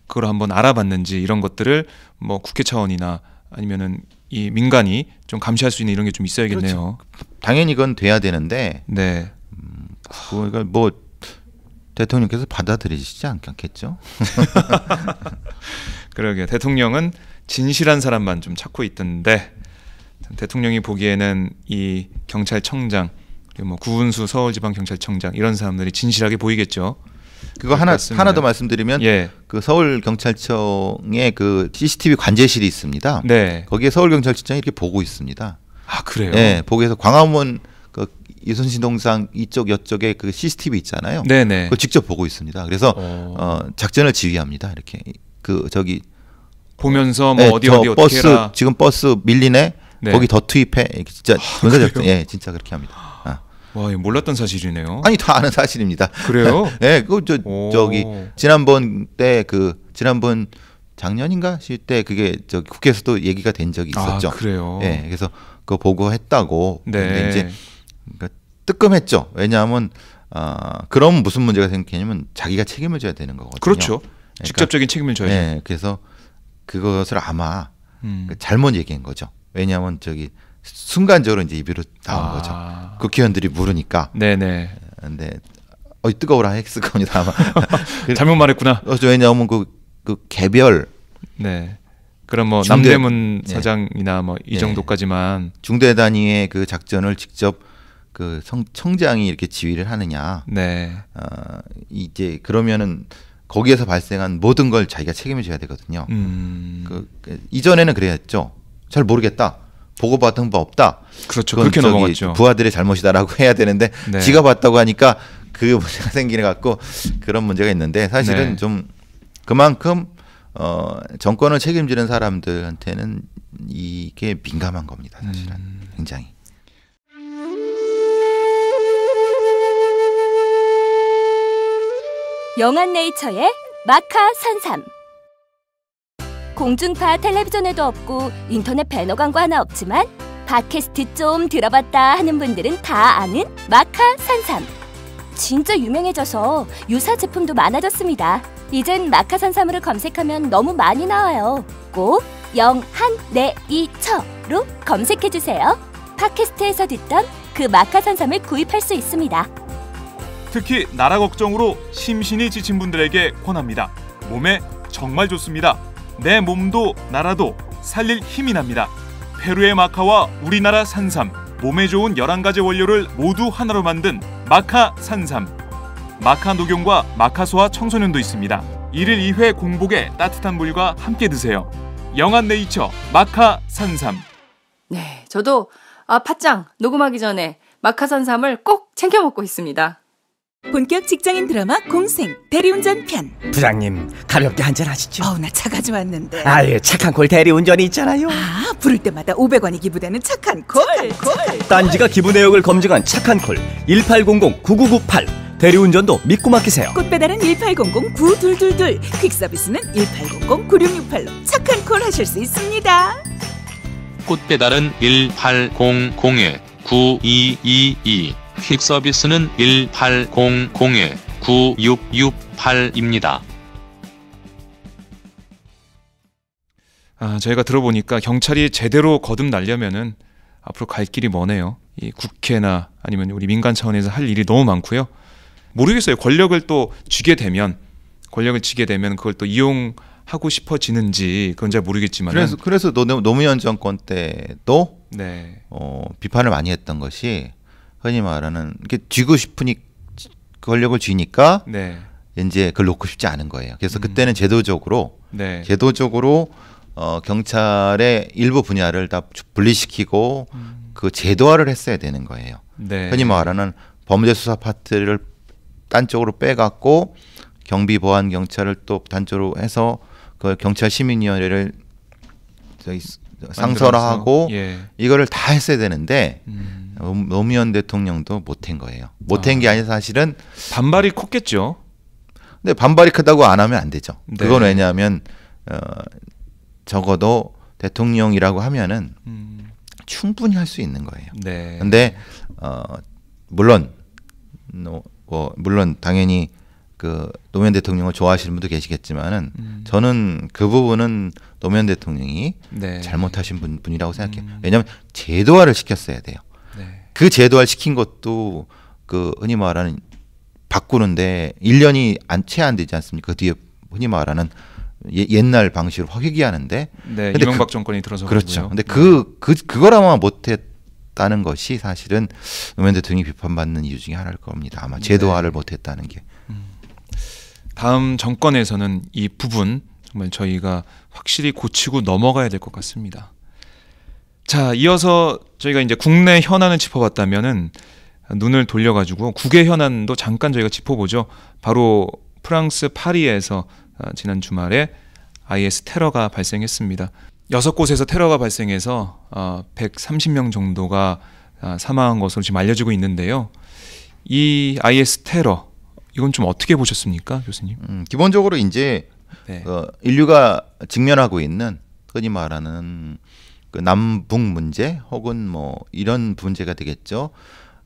그걸 한번 알아봤는지 이런 것들을 뭐 국회 차원이나 아니면은 이 민간이 좀 감시할 수 있는 이런 게 좀 있어야겠네요. 그렇죠. 당연히 이건 돼야 되는데 그걸 뭐 대통령께서 받아들이시지 않겠죠? 그러게요. 대통령은 진실한 사람만 좀 찾고 있던데 대통령이 보기에는 이 경찰청장 그리고 뭐 구은수 서울지방경찰청장 이런 사람들이 진실하게 보이겠죠. 그거 하나 더 말씀드리면 그 서울경찰청에 그 CCTV 관제실이 있습니다. 거기에 서울경찰청장이 이렇게 보고 있습니다. 그래요? 네, 보고해서 광화문 그 이순신 동상 이쪽에 그 CCTV 있잖아요. 그걸 직접 보고 있습니다. 그래서 작전을 지휘합니다. 이렇게 보면서 뭐 어디 어떻게 해라. 지금 버스 밀리네. 거기 더 투입해. 진짜 군사작전. 진짜 그렇게 합니다. 와, 몰랐던 사실이네요. 아니 다 아는 사실입니다. 그래요? 저기 지난번 작년인가 때 그게 국회에서도 얘기가 된 적이 있었죠. 그래요. 그래서 그거 보고했다고. 근데 이제 뜨끔했죠. 왜냐하면 그럼 무슨 문제가 생기냐면 자기가 책임을 져야 되는 거거든요. 그렇죠. 직접적인 책임을 져야죠. 그래서 그것을 아마 잘못 얘기한 거죠. 왜냐하면 순간적으로 이제 입으로 나온 거죠. 국회의원들이 물으니까. 근데 뜨거워라 했을 겁니다. 아마. 잘못 말했구나. 왜냐하면 그 개별. 그럼 뭐 남대문 사장이나 뭐 이 정도까지만 중대 단위의 그 작전을 직접 그 청장이 이렇게 지휘를 하느냐. 이제 그러면은 거기에서 발생한 모든 걸 자기가 책임을 져야 되거든요. 이전에는 그랬죠. 잘 모르겠다. 보고받은 바 없다. 그렇죠. 그렇게 넘어갔죠. 부하들의 잘못이다라고 해야 되는데 지가 봤다고 하니까 그 문제가 생기는 것 같고 그런 문제가 있는데 사실은 좀 그만큼 정권을 책임지는 사람들한테는 이게 민감한 겁니다. 사실은 굉장히. 영한네이처의 마카산삼. 공중파 텔레비전에도 없고 인터넷 배너 광고 하나 없지만 팟캐스트 좀 들어봤다 하는 분들은 다 아는 마카산삼. 진짜 유명해져서 유사 제품도 많아졌습니다. 이젠 마카산삼으로 검색하면 너무 많이 나와요. 꼭 영한네이처로 검색해주세요. 팟캐스트에서 듣던 그 마카산삼을 구입할 수 있습니다. 특히 나라 걱정으로 심신이 지친 분들에게 권합니다. 몸에 정말 좋습니다. 내 몸도 나라도 살릴 힘이 납니다. 페루의 마카와 우리나라 산삼, 몸에 좋은 11가지 원료를 모두 하나로 만든 마카 산삼. 마카 녹용과 마카 소와 청소년도 있습니다. 1일 2회 공복에 따뜻한 물과 함께 드세요. 영한네이처 마카 산삼. 저도 팥짱 녹음하기 전에 마카 산삼을 꼭 챙겨 먹고 있습니다. 본격 직장인 드라마 공생 대리운전 편. 부장님 가볍게 한잔 하시죠. 나 차 가져왔는데. 아예 착한 콜 대리운전이 있잖아요. 부를 때마다 500원이 기부되는 착한 콜. 딴지가 기부 내역을 검증한 착한 콜 1800-9998. 대리운전도 믿고 맡기세요. 꽃배달은 1800-9222. 퀵서비스는 1800-9668로 착한 콜 하실 수 있습니다. 꽃배달은 1800-9222. 퀵서비스는 1800-9668입니다. 저희가 들어보니까 경찰이 제대로 거듭나려면은 앞으로 갈 길이 머네요. 이 국회나 아니면 우리 민간 차원에서 할 일이 너무 많고요. 모르겠어요. 권력을 쥐게 되면 그걸 또 이용하고 싶어지는지 그건 잘 모르겠지만 그래서 노무현 정권 때도 네. 비판을 많이 했던 것이 흔히 말하는 이렇게 쥐고 싶으니 권력을 쥐니까 네. 이제 그걸 놓고 싶지 않은 거예요. 그래서 그때는 제도적으로 네. 경찰의 일부 분야를 다 분리시키고 그 제도화를 했어야 되는 거예요. 네. 흔히 말하는 범죄 수사 파트를 딴 쪽으로 빼갖고 경비 보안 경찰을 또 단쪽으로 해서 그 경찰 시민위원회를 상설화하고 예. 이거를 다 했어야 되는데 노무현 대통령도 못한 거예요. 못한 게 아니라 사실은 반발이 컸겠죠. 근데 반발이 크다고 안 하면 안 되죠. 네. 그건 왜냐하면 적어도 대통령이라고 하면은 충분히 할 수 있는 거예요. 네. 근데 물론 당연히 그 노무현 대통령을 좋아하시는 분도 계시겠지만은 저는 그 부분은 노무현 대통령이 네. 잘못하신 분이라고 생각해요. 왜냐하면 제도화를 시켰어야 돼요. 네. 그 제도화를 시킨 것도 그 흔히 말하는 바꾸는데 1년이 채 안 되지 않습니까? 그 뒤에 흔히 말하는 옛날 방식으로 회귀하는데 네, 이명박 정권이 들어서 그렇죠. 그러고요. 근데 그걸 아마 못했다는 것이 사실은 노무현 대통령이 비판받는 이유 중에 하나일 겁니다. 아마 제도화를 못했다는 게. 다음 정권에서는 이 부분 정말 저희가 확실히 고치고 넘어가야 될 것 같습니다. 자, 이어서 저희가 이제 국내 현안을 짚어봤다면은 눈을 돌려가지고 국외 현안도 잠깐 저희가 짚어보죠. 바로 프랑스 파리에서 지난 주말에 IS 테러가 발생했습니다. 6곳에서 테러가 발생해서 130명 정도가 사망한 것으로 지금 알려지고 있는데요. 이 IS 테러 이건 좀 어떻게 보셨습니까, 교수님? 기본적으로 이제 네. 인류가 직면하고 있는 흔히 말하는 그 남북 문제 혹은 뭐 이런 문제가 되겠죠.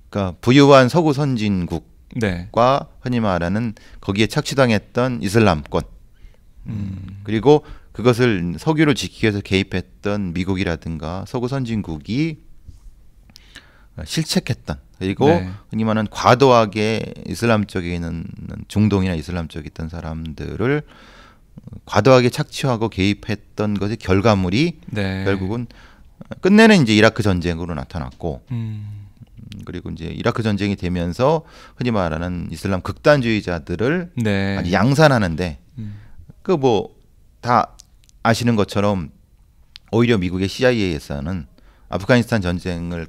그러니까 부유한 서구 선진국과 네. 흔히 말하는 거기에 착취당했던 이슬람권 그리고 그것을 석유를 지키기 위해서 개입했던 미국이라든가 서구 선진국이 실책했던 그리고 네. 흔히 말하는 과도하게 이슬람 쪽에 있는 중동이나 이슬람 쪽에 있던 사람들을 과도하게 착취하고 개입했던 것의 결과물이 네. 결국은 끝내는 이제 이라크 전쟁으로 나타났고 그리고 이제 이라크 전쟁이 되면서 흔히 말하는 이슬람 극단주의자들을 네. 아주 양산하는데 그 뭐 다 아시는 것처럼 오히려 미국의 CIA에서는 아프가니스탄 전쟁을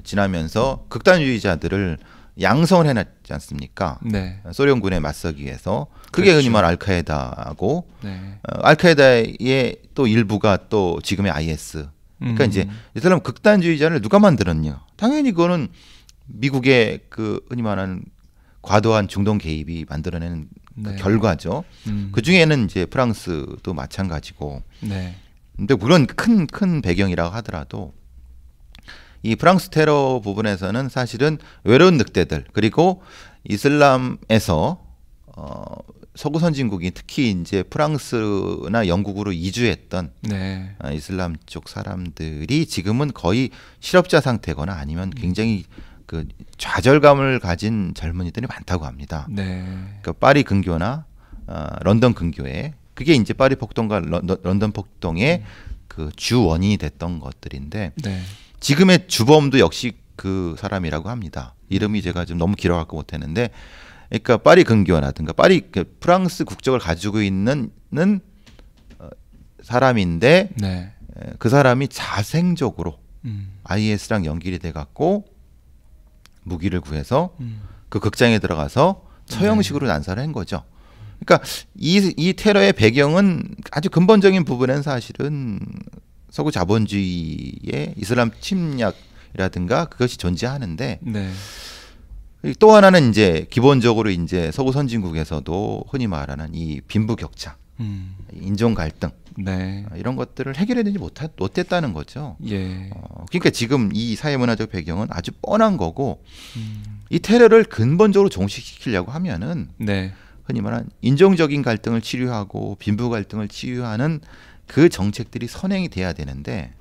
지나면서 극단주의자들을 양성을 해놨지 않습니까? 네. 소련군에 맞서기 위해서 그게 그렇죠. 흔히 말 알카에다하고 네. 알카에다의 또 일부가 또 지금의 IS. 그러니까 이제 이슬람 극단주의자를 누가 만들었냐? 당연히 그거는 미국의 그 흔히 말하는 과도한 중동 개입이 만들어내는 네. 그 결과죠. 그 중에는 이제 프랑스도 마찬가지고. 네. 근데 물론 큰 배경이라고 하더라도 이 프랑스 테러 부분에서는 사실은 외로운 늑대들 그리고 이슬람에서 서구 선진국이 특히 이제 프랑스나 영국으로 이주했던 네. 이슬람 쪽 사람들이 지금은 거의 실업자 상태거나 아니면 굉장히 그 좌절감을 가진 젊은이들이 많다고 합니다. 네. 그러니까 파리 근교나 런던 근교에 그게 이제 파리 폭동과 런던 폭동의 그 주 원인이 됐던 것들인데 네. 지금의 주범도 역시 그 사람이라고 합니다. 이름이 제가 좀 너무 길어갖고 못했는데, 그러니까 파리 근교라든가 프랑스 국적을 가지고 있는 사람인데 네. 그 사람이 자생적으로 IS랑 연결이 돼갖고 무기를 구해서 그 극장에 들어가서 처형식으로 난사를 한 거죠. 그러니까 이 테러의 배경은 아주 근본적인 부분은 사실은 서구 자본주의의 이슬람 침략이라든가 그것이 존재하는데 네. 또 하나는 이제 기본적으로 이제 서구 선진국에서도 흔히 말하는 이 빈부격차, 인종 갈등 네. 이런 것들을 해결해내지 못했다는 거죠. 예. 그러니까 지금 이 사회문화적 배경은 아주 뻔한 거고 이 테러를 근본적으로 종식시키려고 하면은 네. 흔히 말하는 인종적인 갈등을 치료하고 빈부 갈등을 치유하는 그 정책들이 선행이 돼야 되는데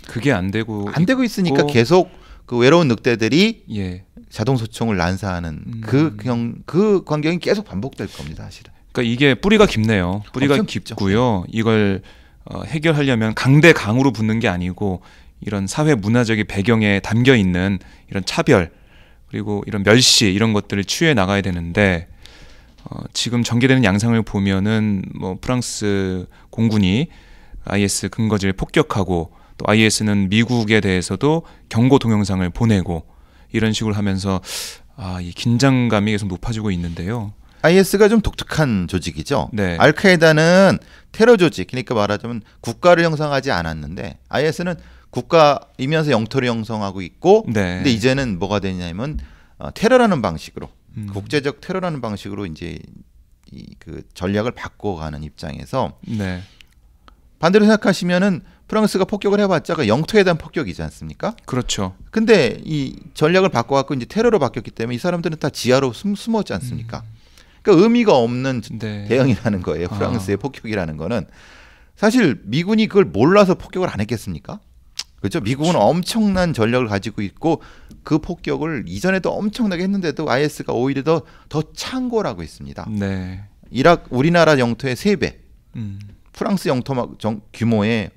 그게 안 되고 있으니까 계속 그 외로운 늑대들이 예. 자동 소총을 난사하는 그 광경이 계속 반복될 겁니다, 사실은. 그러니까 이게 뿌리가 깊네요. 뿌리가 깊고요. 이걸 해결하려면 강대강으로 붙는 게 아니고 이런 사회 문화적인 배경에 담겨 있는 이런 차별 그리고 이런 멸시 이런 것들을 치유해 나가야 되는데 지금 전개되는 양상을 보면은 뭐 프랑스 공군이 IS 근거지를 폭격하고 또 IS는 미국에 대해서도 경고 동영상을 보내고 이런 식으로 하면서 이 긴장감이 계속 높아지고 있는데요. IS가 좀 독특한 조직이죠. 네. 알카에다는 테러 조직, 그러니까 말하자면 국가를 형성하지 않았는데 IS는 국가이면서 영토를 형성하고 있고, 네. 근데 이제는 뭐가 되냐면 테러라는 방식으로 국제적 테러라는 방식으로 이제 그 전략을 바꿔가는 입장에서 네. 반대로 생각하시면은 프랑스가 폭격을 해봤자 그 영토에 대한 폭격이지 않습니까? 그렇죠. 근데 이 전략을 바꿔갖고 이제 테러로 바뀌었기 때문에 이 사람들은 다 지하로 숨었지 않습니까? 그러니까 의미가 없는 네. 대응이라는 거예요. 프랑스의 폭격이라는 거는 사실 미군이 그걸 몰라서 폭격을 안 했겠습니까? 그렇죠? 미국은 엄청난 전력을 가지고 있고 그 폭격을 이전에도 엄청나게 했는데도 IS가 오히려 더 창궐하고 있습니다. 네. 우리나라 영토의 3배, 프랑스 영토 규모의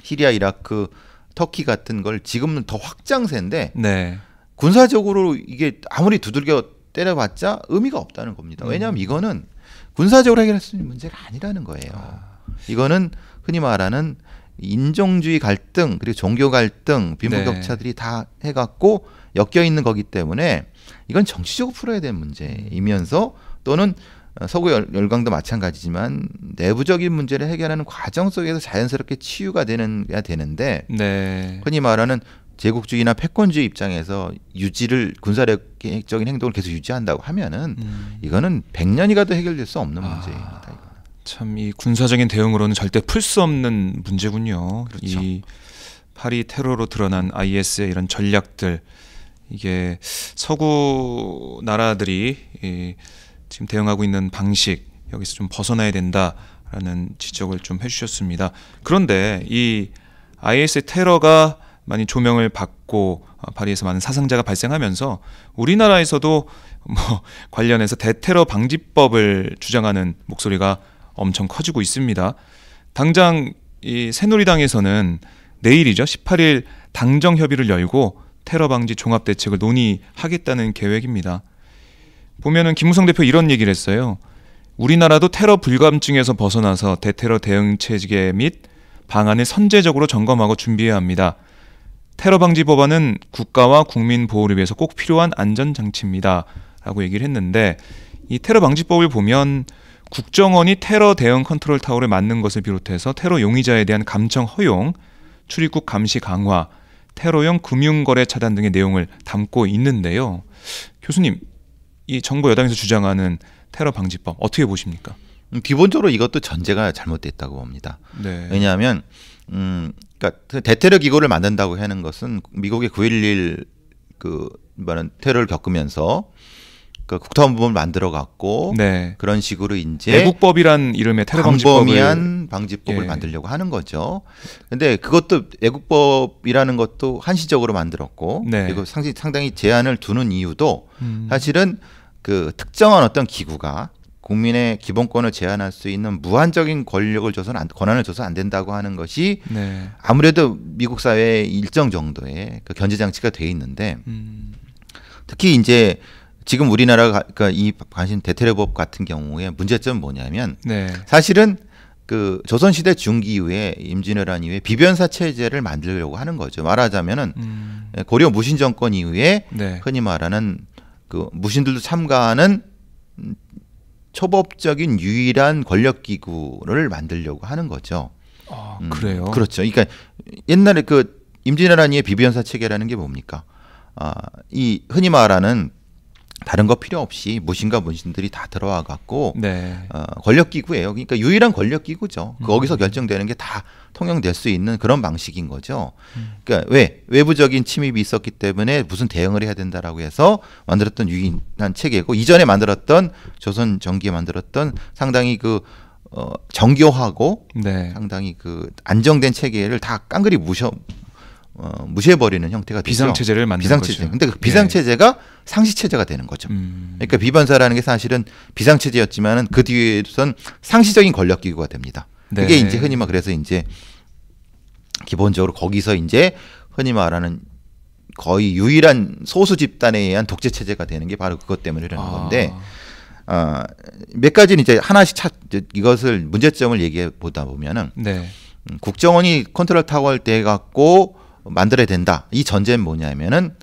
시리아, 이라크, 터키 같은 걸 지금은 더 확장세인데 네. 군사적으로 이게 아무리 두들겨 때려봤자 의미가 없다는 겁니다. 왜냐하면 이거는 군사적으로 해결할 수 있는 문제가 아니라는 거예요. 이거는 흔히 말하는 인종주의 갈등 그리고 종교 갈등 빈부격차들이 다 해갖고 엮여 있는 거기 때문에 이건 정치적으로 풀어야 되는 문제이면서 또는 서구 열강도 마찬가지지만 내부적인 문제를 해결하는 과정 속에서 자연스럽게 치유가 되는데 네. 흔히 말하는 제국주의나 패권주의 입장에서 군사력적인 행동을 계속 유지한다고 하면은 이거는 100년이 가도 해결될 수 없는 문제입니다. 참 이 군사적인 대응으로는 절대 풀 수 없는 문제군요. 그렇죠. 이 파리 테러로 드러난 IS의 이런 전략들 이게 서구 나라들이 지금 대응하고 있는 방식 여기서 좀 벗어나야 된다라는 지적을 좀 해주셨습니다. 그런데 이 IS의 테러가 많이 조명을 받고 파리에서 많은 사상자가 발생하면서 우리나라에서도 뭐 관련해서 대테러 방지법을 주장하는 목소리가 엄청 커지고 있습니다. 당장 이 새누리당에서는 내일이죠. 18일 당정 협의를 열고 테러 방지 종합 대책을 논의하겠다는 계획입니다. 보면은 김무성 대표 이런 얘기를 했어요. 우리나라도 테러 불감증에서 벗어나서 대테러 대응 체계 및 방안을 선제적으로 점검하고 준비해야 합니다. 테러 방지 법안은 국가와 국민 보호를 위해서 꼭 필요한 안전장치입니다. 라고 얘기를 했는데 이 테러 방지법을 보면 국정원이 테러 대응 컨트롤 타워를 맡는 것을 비롯해서 테러 용의자에 대한 감청 허용, 출입국 감시 강화, 테러용 금융거래 차단 등의 내용을 담고 있는데요. 교수님, 이 정부 여당에서 주장하는 테러 방지법 어떻게 보십니까? 기본적으로 이것도 전제가 잘못됐다고 봅니다. 네. 왜냐하면 그러니까 대테러 기구를 만든다고 하는 것은 미국의 9.11 말은 테러를 겪으면서 그 국토안보법을 만들어 갖고 네. 그런 식으로 이제 애국법이란 이름의 테러 방지법을 방지법을 만들려고 하는 거죠. 근데 그것도 애국법이라는 것도 한시적으로 만들었고 네. 그리고 상당히 제한을 두는 이유도 사실은 그 특정한 어떤 기구가 국민의 기본권을 제한할 수 있는 무한적인 권한을 줘서 안 된다고 하는 것이 네. 아무래도 미국 사회에 일정 정도의 그 견제 장치가 돼 있는데 특히 이제 지금 우리나라가 그러니까 이 관심 대테러법 같은 경우에 문제점은 뭐냐면 네. 사실은 그 조선시대 중기 이후에 임진왜란 이후에 비변사 체제를 만들려고 하는 거죠. 말하자면은 고려 무신 정권 이후에 네. 흔히 말하는 그 무신들도 참가하는 초법적인 유일한 권력 기구를 만들려고 하는 거죠. 그래요? 그렇죠. 그러니까 옛날에 그 임진왜란위의 비비연사 체계라는 게 뭡니까? 이 흔히 말하는 다른 거 필요 없이 무신과 문신들이 다 들어와 갖고 권력 기구예요. 그러니까 유일한 권력 기구죠. 거기서 결정되는 게 다 통용될 수 있는 그런 방식인 거죠. 그러니까 왜 외부적인 침입이 있었기 때문에 무슨 대응을 해야 된다라고 해서 만들었던 유일한 체계고 이전에 만들었던 조선 정기에 만들었던 상당히 그 정교하고 상당히 그 안정된 체계를 다 깡그리 무시해버리는 형태가 되죠. 비상체제를 만드는 비상체제. 거죠. 근데 그 비상체제가 상시체제가 되는 거죠. 그러니까 비변사라는 게 사실은 비상체제였지만은 그 뒤에선 상시적인 권력기구가 됩니다. 그게 이제 흔히 말 그래서 이제 기본적으로 거기서 이제 흔히 말하는 거의 유일한 소수 집단에 의한 독재 체제가 되는 게 바로 그것 때문에 그러는 건데 몇 가지는 이제 하나씩 이것을 문제점을 얘기해 보다 보면은 국정원이 컨트롤 타워를 떼 갖고 만들어야 된다. 이 전제는 뭐냐면은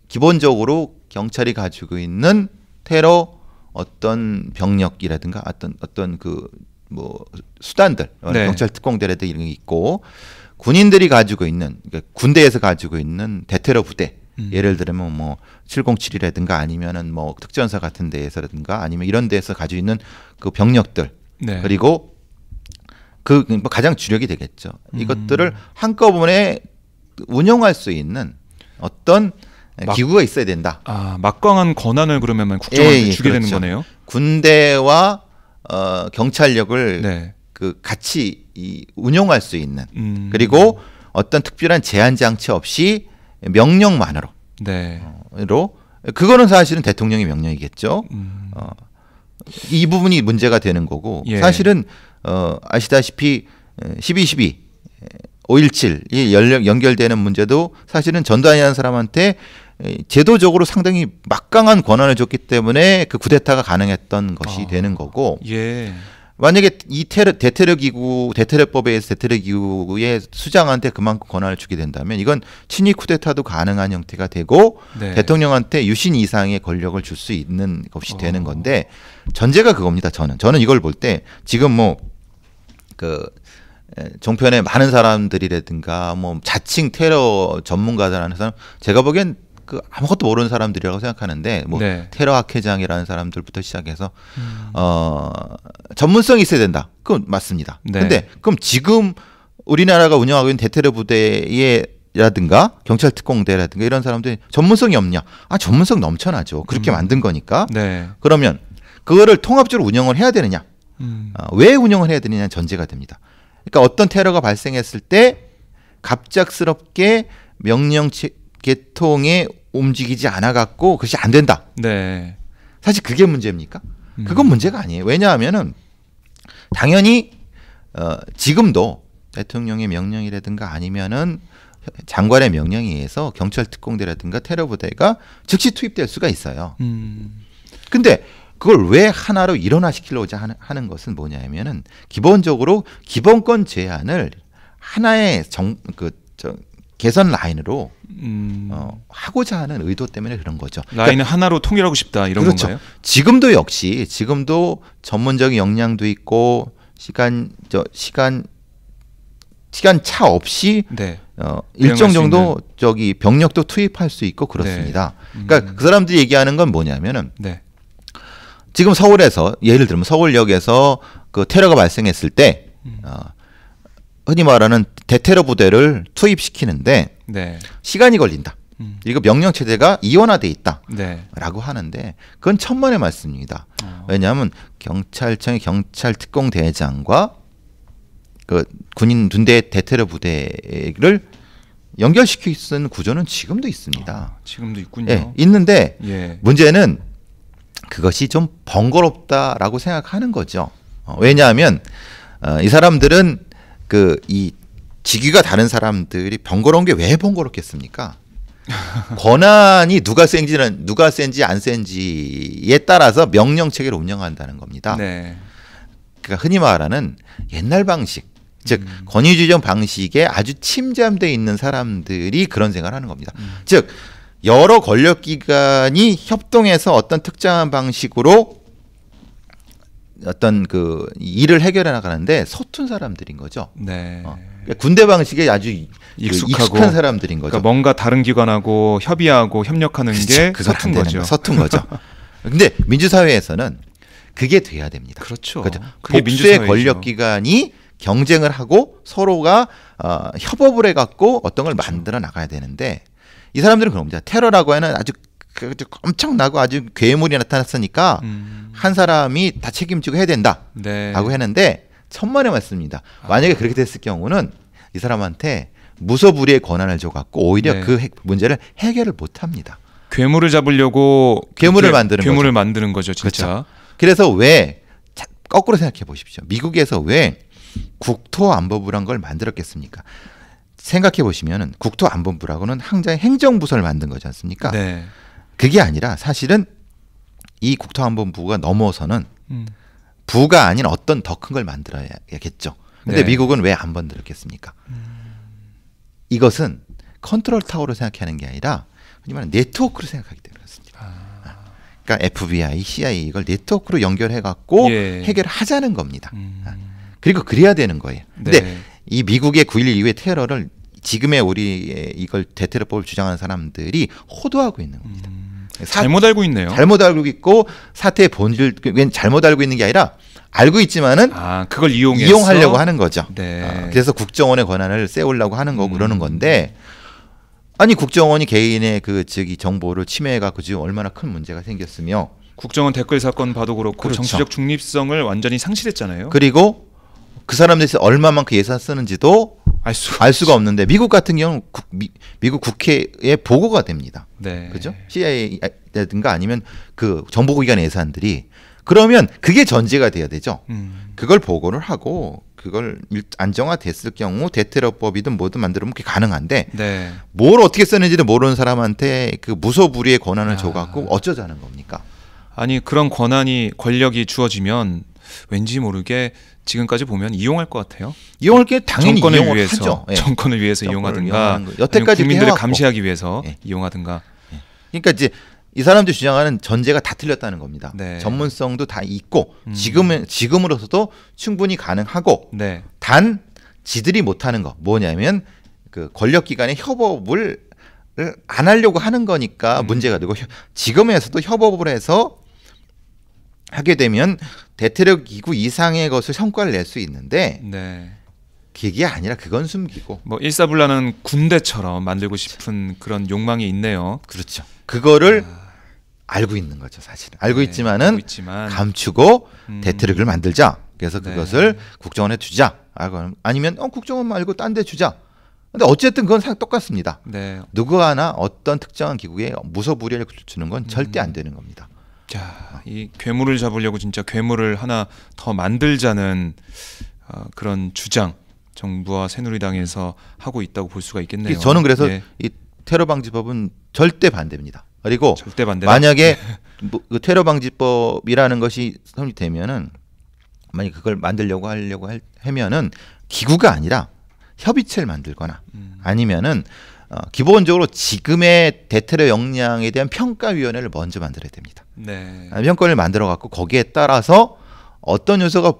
기본적으로 경찰이 가지고 있는 테러 어떤 병력이라든가 어떤 그 뭐 수단들, 경찰 특공대라든가 이런 게 있고 군인들이 가지고 있는 그러니까 군대에서 가지고 있는 대테러 부대. 예를 들면 뭐 707이라든가 아니면은 뭐 특전사 같은 데에서라든가 아니면 이런 데서 가지고 있는 그 병력들 그리고 그 가장 주력이 되겠죠. 이것들을 한꺼번에 운영할 수 있는 어떤 기구가 있어야 된다. 막강한 권한을 그러면 국정원한테 주게 그렇죠. 되는 거네요. 군대와 경찰력을 그 같이 운용할 수 있는 그리고 어떤 특별한 제한 장치 없이 명령만으로 그거는 사실은 대통령의 명령이겠죠. 이 부분이 문제가 되는 거고 사실은 아시다시피 12.12 5.17이 연결되는 문제도 사실은 전두환이라는 사람한테 제도적으로 상당히 막강한 권한을 줬기 때문에 그 쿠데타가 가능했던 것이 되는 거고 만약에 이 대테러 기구, 대테러법에 의해서 대테러 기구의 수장한테 그만큼 권한을 주게 된다면 이건 친위 쿠데타도 가능한 형태가 되고 대통령한테 유신 이상의 권력을 줄 수 있는 것이 되는 건데 전제가 그겁니다. 저는 이걸 볼 때 지금 뭐 그 종편에 많은 사람들이라든가 뭐 자칭 테러 전문가들하는 사람 제가 보기엔 그 아무것도 모르는 사람들이라고 생각하는데 뭐 테러 학회장이라는 사람들부터 시작해서 전문성이 있어야 된다. 그건 맞습니다. 근데 그럼 지금 우리나라가 운영하고 있는 대테러 부대라든가 경찰 특공대라든가 이런 사람들이 전문성이 없냐? 전문성 넘쳐나죠. 그렇게 만든 거니까. 그러면 그거를 통합적으로 운영을 해야 되느냐? 왜 운영을 해야 되느냐는 전제가 됩니다. 그러니까 어떤 테러가 발생했을 때 갑작스럽게 명령 계통에 움직이지 않아 갖고 그것이 안 된다. 사실 그게 문제입니까? 그건 문제가 아니에요. 왜냐하면은 당연히 지금도 대통령의 명령이라든가 아니면은 장관의 명령에 의해서 경찰 특공대라든가 테러 부대가 즉시 투입될 수가 있어요. 근데 그걸 왜 하나로 일원화시키려고 하는 것은 뭐냐면은 기본적으로 기본권 제한을 하나의 개선 라인으로 하고자 하는 의도 때문에 그런 거죠. 라인을 그러니까, 하나로 통일하고 싶다 이런 건가요? 지금도 전문적인 역량도 있고 시간 차 없이 일정 정도 병력도 투입할 수 있고 그렇습니다. 그러니까 그 사람들이 얘기하는 건 뭐냐면은 지금 서울에서 예를 들면 서울역에서 그 테러가 발생했을 때 흔히 말하는 대테러 부대를 투입시키는데 시간이 걸린다. 이거 명령 체제가 이원화돼 있다라고 하는데 그건 천만의 말씀입니다. 왜냐하면 경찰청의 경찰 특공대장과 그 군인 군대 대테러 부대를 연결시킬 수 있는 구조는 지금도 있습니다. 지금도 있군요. 있는데 문제는 그것이 좀 번거롭다라고 생각하는 거죠. 왜냐하면 이 사람들은 이 직위가 다른 사람들이 번거로운 게 왜 번거롭겠습니까? 권한이 누가 센지 안 센지에 따라서 명령 체계를 운영한다는 겁니다. 그러니까 흔히 말하는 옛날 방식, 즉 권위주의적 방식에 아주 침잠돼 있는 사람들이 그런 생각을 하는 겁니다. 즉 여러 권력기관이 협동해서 어떤 특정한 방식으로 어떤 그 일을 해결해 나가는데 서툰 사람들인 거죠. 네. 그러니까 군대 방식에 아주 익숙한 사람들인 거죠. 그러니까 뭔가 다른 기관하고 협의하고 협력하는 게 서툰 거죠. 서툰 거죠. 근데 민주사회에서는 그게 돼야 됩니다. 그렇죠. 그게 복수의 권력기관이 경쟁을 하고 서로가 협업을 해갖고 어떤 걸 만들어 나가야 되는데 이 사람들은 그런 겁니다. 테러라고 하는 아주 엄청나고 아주 괴물이 나타났으니까 한 사람이 다 책임지고 해야 된다라고 했는데 천만의 말씀입니다. 만약에 그렇게 됐을 경우는 이 사람한테 무소불위의 권한을 줘갖고 오히려 그 문제를 해결을 못합니다. 괴물을 잡으려고 괴물을 만드는 거죠, 진짜. 그렇죠. 그래서 왜 거꾸로 생각해 보십시오. 미국에서 왜 국토안보부란 걸 만들었겠습니까? 생각해 보시면은 국토안보부라고는 항상 행정부서를 만든 거지 않습니까? 네. 그게 아니라 사실은 이 국토안보부가 넘어서는 부가 아닌 어떤 더 큰 걸 만들어야겠죠. 근데 네. 미국은 왜 안 만들었겠습니까? 이것은 컨트롤 타워로 생각하는 게 아니라 하지만 네트워크로 생각하기 때문에 그렇습니다. 그러니까 FBI, CIA 이걸 네트워크로 연결해 갖고 해결하자는 겁니다. 그리고 그래야 되는 거예요. 근데 이 미국의 9.11 이후의 테러를 지금의 우리의 이걸 대테러법을 주장하는 사람들이 호도하고 있는 겁니다. 잘못 알고 있네요. 잘못 알고 있고 사태의 본질, 잘못 알고 있는 게 아니라 알고 있지만은 그걸 이용하려고 하는 거죠. 네. 그래서 국정원의 권한을 세우려고 하는 거고 그러는 건데 아니 국정원이 개인의 그 정보를 침해해갖고 지금 얼마나 큰 문제가 생겼으며 국정원 댓글 사건 봐도 그렇고 그렇죠. 정치적 중립성을 완전히 상실했잖아요. 그리고 그 사람들이 얼마만큼 예산 쓰는지도 알 수가 없는데 미국 같은 경우는 미국 국회에 보고가 됩니다. 네. 그죠? CIA라든가 아니면 그 정보기관 예산들이 그러면 그게 전제가 돼야 되죠. 그걸 보고를 하고 그걸 안정화됐을 경우 대테러법이든 뭐든 만들면 그게 가능한데 뭘 어떻게 쓰는지를 모르는 사람한테 그 무소불위의 권한을 줘갖고 어쩌자는 겁니까? 아니 그런 권력이 주어지면 왠지 모르게 지금까지 보면 이용할 것 같아요. 이용할 게 당연히 이용을 위해서, 하죠. 정권을 위해서 이용하든가 여태까지 국민들을 감시하기 위해서 이용하든가. 그러니까 이제 이 사람들이 주장하는 전제가 다 틀렸다는 겁니다. 전문성도 다 있고 지금으로서도 충분히 가능하고 단 지들이 못하는 거 뭐냐면 그 권력기관의 협업을 안 하려고 하는 거니까 문제가 되고 지금에서도 협업을 해서 하게 되면 대테러 기구 이상의 것을 성과를 낼 수 있는데 그게 아니라 그건 숨기고 뭐 일사불란한 군대처럼 만들고 싶은 그런 욕망이 있네요. 그렇죠. 그거를 알고 있는 거죠, 사실은. 알고 있지만 감추고 대테러를 만들자. 그래서 그것을 국정원에 주자. 아니면 국정원 말고 딴 데 주자. 근데 어쨌든 그건 똑같습니다. 누구 하나 어떤 특정한 기구에 무소불위를 주는 건 절대 안 되는 겁니다. 자, 이 괴물을 잡으려고 진짜 괴물을 하나 더 만들자는 그런 주장 정부와 새누리당에서 하고 있다고 볼 수가 있겠네요. 저는 그래서 이 테러 방지법은 절대 반대입니다. 그리고 절대 반대다? 만약에 그 테러 방지법이라는 것이 성립되면은 만약 그걸 만들려고 하면은 기구가 아니라 협의체를 만들거나 아니면은 기본적으로 지금의 대테러 역량에 대한 평가위원회를 먼저 만들어야 됩니다. 평가를 만들어 갖고 거기에 따라서 어떤 요소가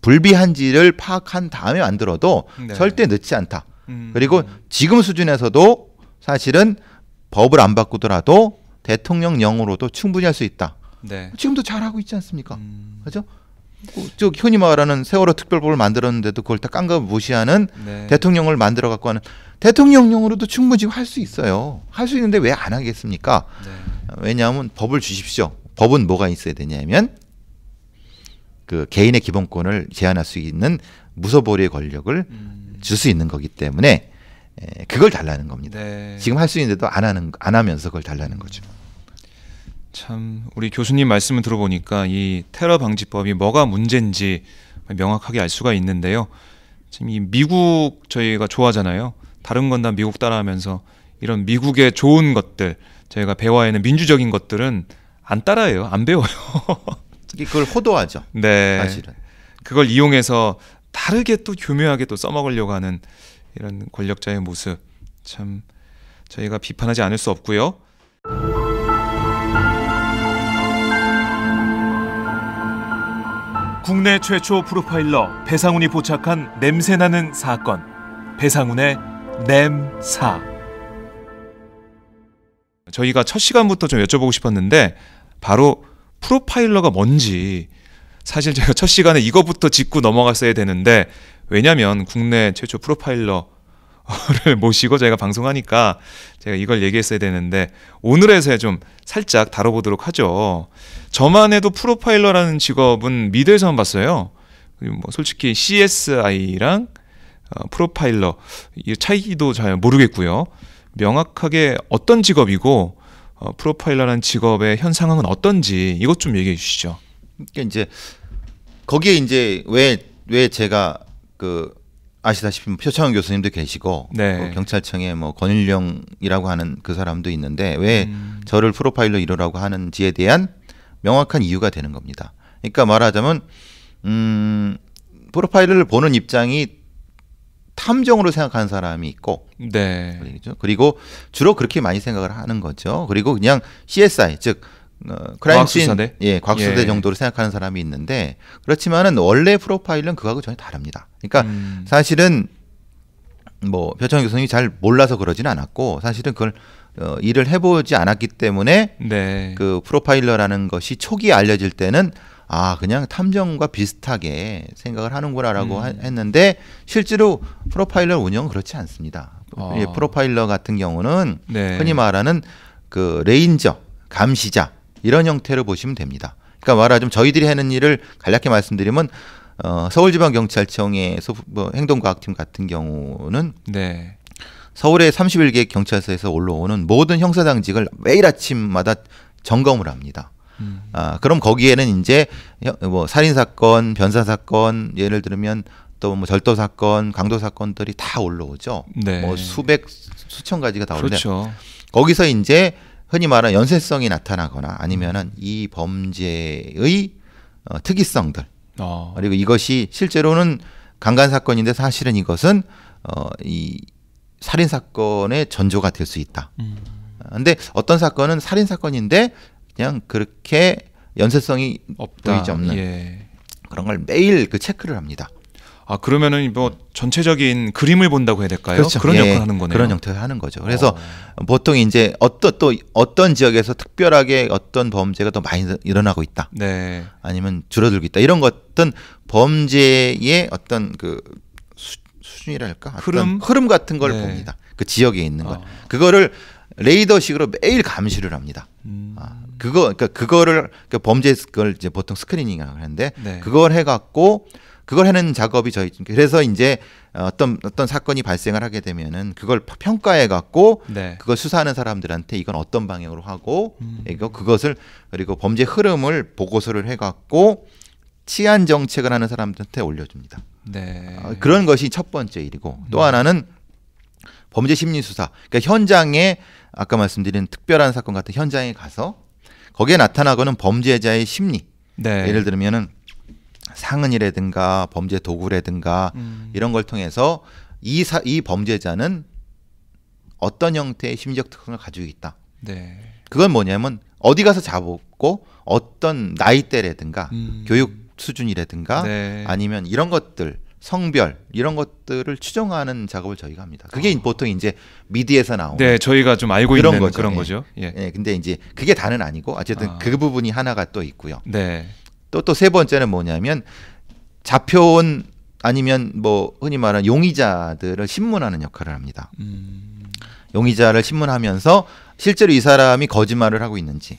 불비한지를 파악한 다음에 만들어도 절대 늦지 않다. 그리고 지금 수준에서도 사실은 법을 안 바꾸더라도 대통령령으로도 충분히 할 수 있다. 지금도 잘하고 있지 않습니까? 그렇죠? 흔히 말하는 세월호 특별법을 만들었는데도 그걸 다 깡가 무시하는 대통령을 만들어 갖고 하는 대통령령으로도 충분히 지금 할 수 있어요. 할 수 있는데 왜 안 하겠습니까? 왜냐하면 법을 주십시오. 법은 뭐가 있어야 되냐면 그 개인의 기본권을 제한할 수 있는 무소불위의 권력을 줄 수 있는 거기 때문에 그걸 달라는 겁니다. 지금 할 수 있는데도 안 하면서 그걸 달라는 거죠. 참 우리 교수님 말씀을 들어보니까 이 테러 방지법이 뭐가 문제인지 명확하게 알 수가 있는데요. 지금 이 미국 저희가 좋아하잖아요. 다른 건 다 미국 따라하면서 이런 미국의 좋은 것들 저희가 배워야 하는 민주적인 것들은 안 따라해요. 안 배워요. 그걸 호도하죠. 사실은. 그걸 이용해서 다르게 또 교묘하게 또 써먹으려고 하는 이런 권력자의 모습 참 저희가 비판하지 않을 수 없고요. 국내 최초 프로파일러 배상훈이 포착한 냄새나는 사건. 배상훈의 냄사. 저희가 첫 시간부터 좀 여쭤보고 싶었는데 바로 프로파일러가 뭔지 사실 제가 첫 시간에 이거부터 짚고 넘어갔어야 되는데 왜냐하면 국내 최초 프로파일러를 모시고 저희가 방송하니까 제가 이걸 얘기했어야 되는데 오늘에서 좀 살짝 다뤄보도록 하죠. 저만 해도 프로파일러라는 직업은 미드에서만 봤어요. 그리고 뭐 솔직히 CSI랑 프로파일러 이 차이도 잘 모르겠고요. 명확하게 어떤 직업이고 프로파일러라는 직업의 현 상황은 어떤지 이것 좀 얘기해 주시죠. 그러니까 이제 거기에 이제 왜 제가 그 아시다시피 표창원 교수님도 계시고 네. 경찰청에 뭐 권일령이라고 하는 그 사람도 있는데 왜 저를 프로파일러 이러라고 하는지에 대한 명확한 이유가 되는 겁니다. 그러니까 말하자면 프로파일러를 보는 입장이 탐정으로 생각하는 사람이 있고, 네. 그리고 주로 그렇게 많이 생각을 하는 거죠. 그리고 그냥 CSI 즉 크라임씬 과학수사대 정도로 생각하는 사람이 있는데 그렇지만은 원래 프로파일러는 그거하고 전혀 다릅니다. 그러니까 사실은 뭐 표창원 교수님이 잘 몰라서 그러지는 않았고 사실은 그걸 일을 해보지 않았기 때문에 네. 그 프로파일러라는 것이 초기에 알려질 때는 아 그냥 탐정과 비슷하게 생각을 하는구나라고 했는데 실제로 프로파일러 운영은 그렇지 않습니다. 프로파일러 같은 경우는 네. 흔히 말하는 그 레인저, 감시자 이런 형태로 보시면 됩니다. 그러니까 말하자면 저희들이 하는 일을 간략히 말씀드리면 서울지방경찰청의 뭐 행동과학팀 같은 경우는 네. 서울의 31개 경찰서에서 올라오는 모든 형사당직을 매일 아침마다 점검을 합니다. 그럼 거기에는 이제 뭐 살인 사건, 변사 사건, 예를 들면 또 뭐 절도 사건, 강도 사건들이 다 올라오죠. 네. 뭐 수천 가지가 다 올라요. 그렇죠. 거기서 이제 흔히 말하는 연쇄성이 나타나거나 아니면은 이 범죄의 특이성들 그리고 이것이 실제로는 강간 사건인데 사실은 이것은 이 살인 사건의 전조가 될 수 있다. 근데 어떤 사건은 살인 사건인데 그냥 그렇게 연쇄성이 보이지 없는 그런 걸 매일 그 체크를 합니다. 아 그러면은 뭐 전체적인 그림을 본다고 해야 될까요? 그렇죠. 그런 역할을 하는 거네요. 그런 형태를 하는 거죠. 그래서 보통 이제 어떤 지역에서 특별하게 어떤 범죄가 더 많이 일어나고 있다. 네. 아니면 줄어들고 있다. 이런 것은 범죄의 어떤 그 수준이랄까? 흐름 같은 걸 봅니다. 그 지역에 있는 것. 그거를 레이더식으로 매일 감시를 합니다. 그거를 범죄 걸 이제 보통 스크리닝이라고 하는데 그걸 해갖고 그걸 해는 작업이 그래서 이제 어떤 사건이 발생을 하게 되면은 그걸 평가해갖고 그걸 수사하는 사람들한테 이건 어떤 방향으로 하고 그것을 그리고 범죄 흐름을 보고서를 해갖고 치안 정책을 하는 사람들한테 올려줍니다. 그런 것이 첫 번째 일이고 또 하나는 범죄 심리 수사. 그러니까 현장에 아까 말씀드린 특별한 사건 같은 현장에 가서 거기에 나타나고는 범죄자의 심리. 예를 들면은 상흔이라든가 범죄 도구라든가 이런 걸 통해서 이 범죄자는 어떤 형태의 심리적 특성을 가지고 있다. 그건 뭐냐면 어디 가서 잡았고 어떤 나이대라든가 교육 수준이라든가 아니면 이런 것들 성별 이런 것들을 추정하는 작업을 저희가 합니다. 그게 보통 이제 미디에서 나오는. 네, 저희가 좀 알고 있는 그런 거죠. 근데 이제 그게 다는 아니고 어쨌든 그 부분이 하나가 또 있고요. 또 세 번째는 뭐냐면 잡혀온 아니면 뭐 흔히 말하는 용의자들을 신문하는 역할을 합니다. 용의자를 신문하면서 실제로 이 사람이 거짓말을 하고 있는지,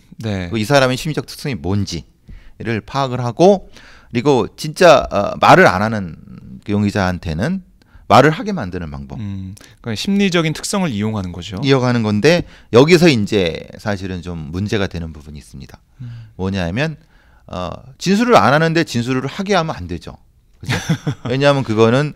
이 사람의 심리적 특성이 뭔지를 파악을 하고, 그리고 진짜 말을 안 하는 그 용의자한테는 말을 하게 만드는 방법. 그러니까 심리적인 특성을 이용하는 거죠. 이어가는 건데 여기서 이제 사실은 좀 문제가 되는 부분이 있습니다. 뭐냐면 진술을 안 하는데 진술을 하게 하면 안 되죠. 그렇죠? 왜냐하면 그거는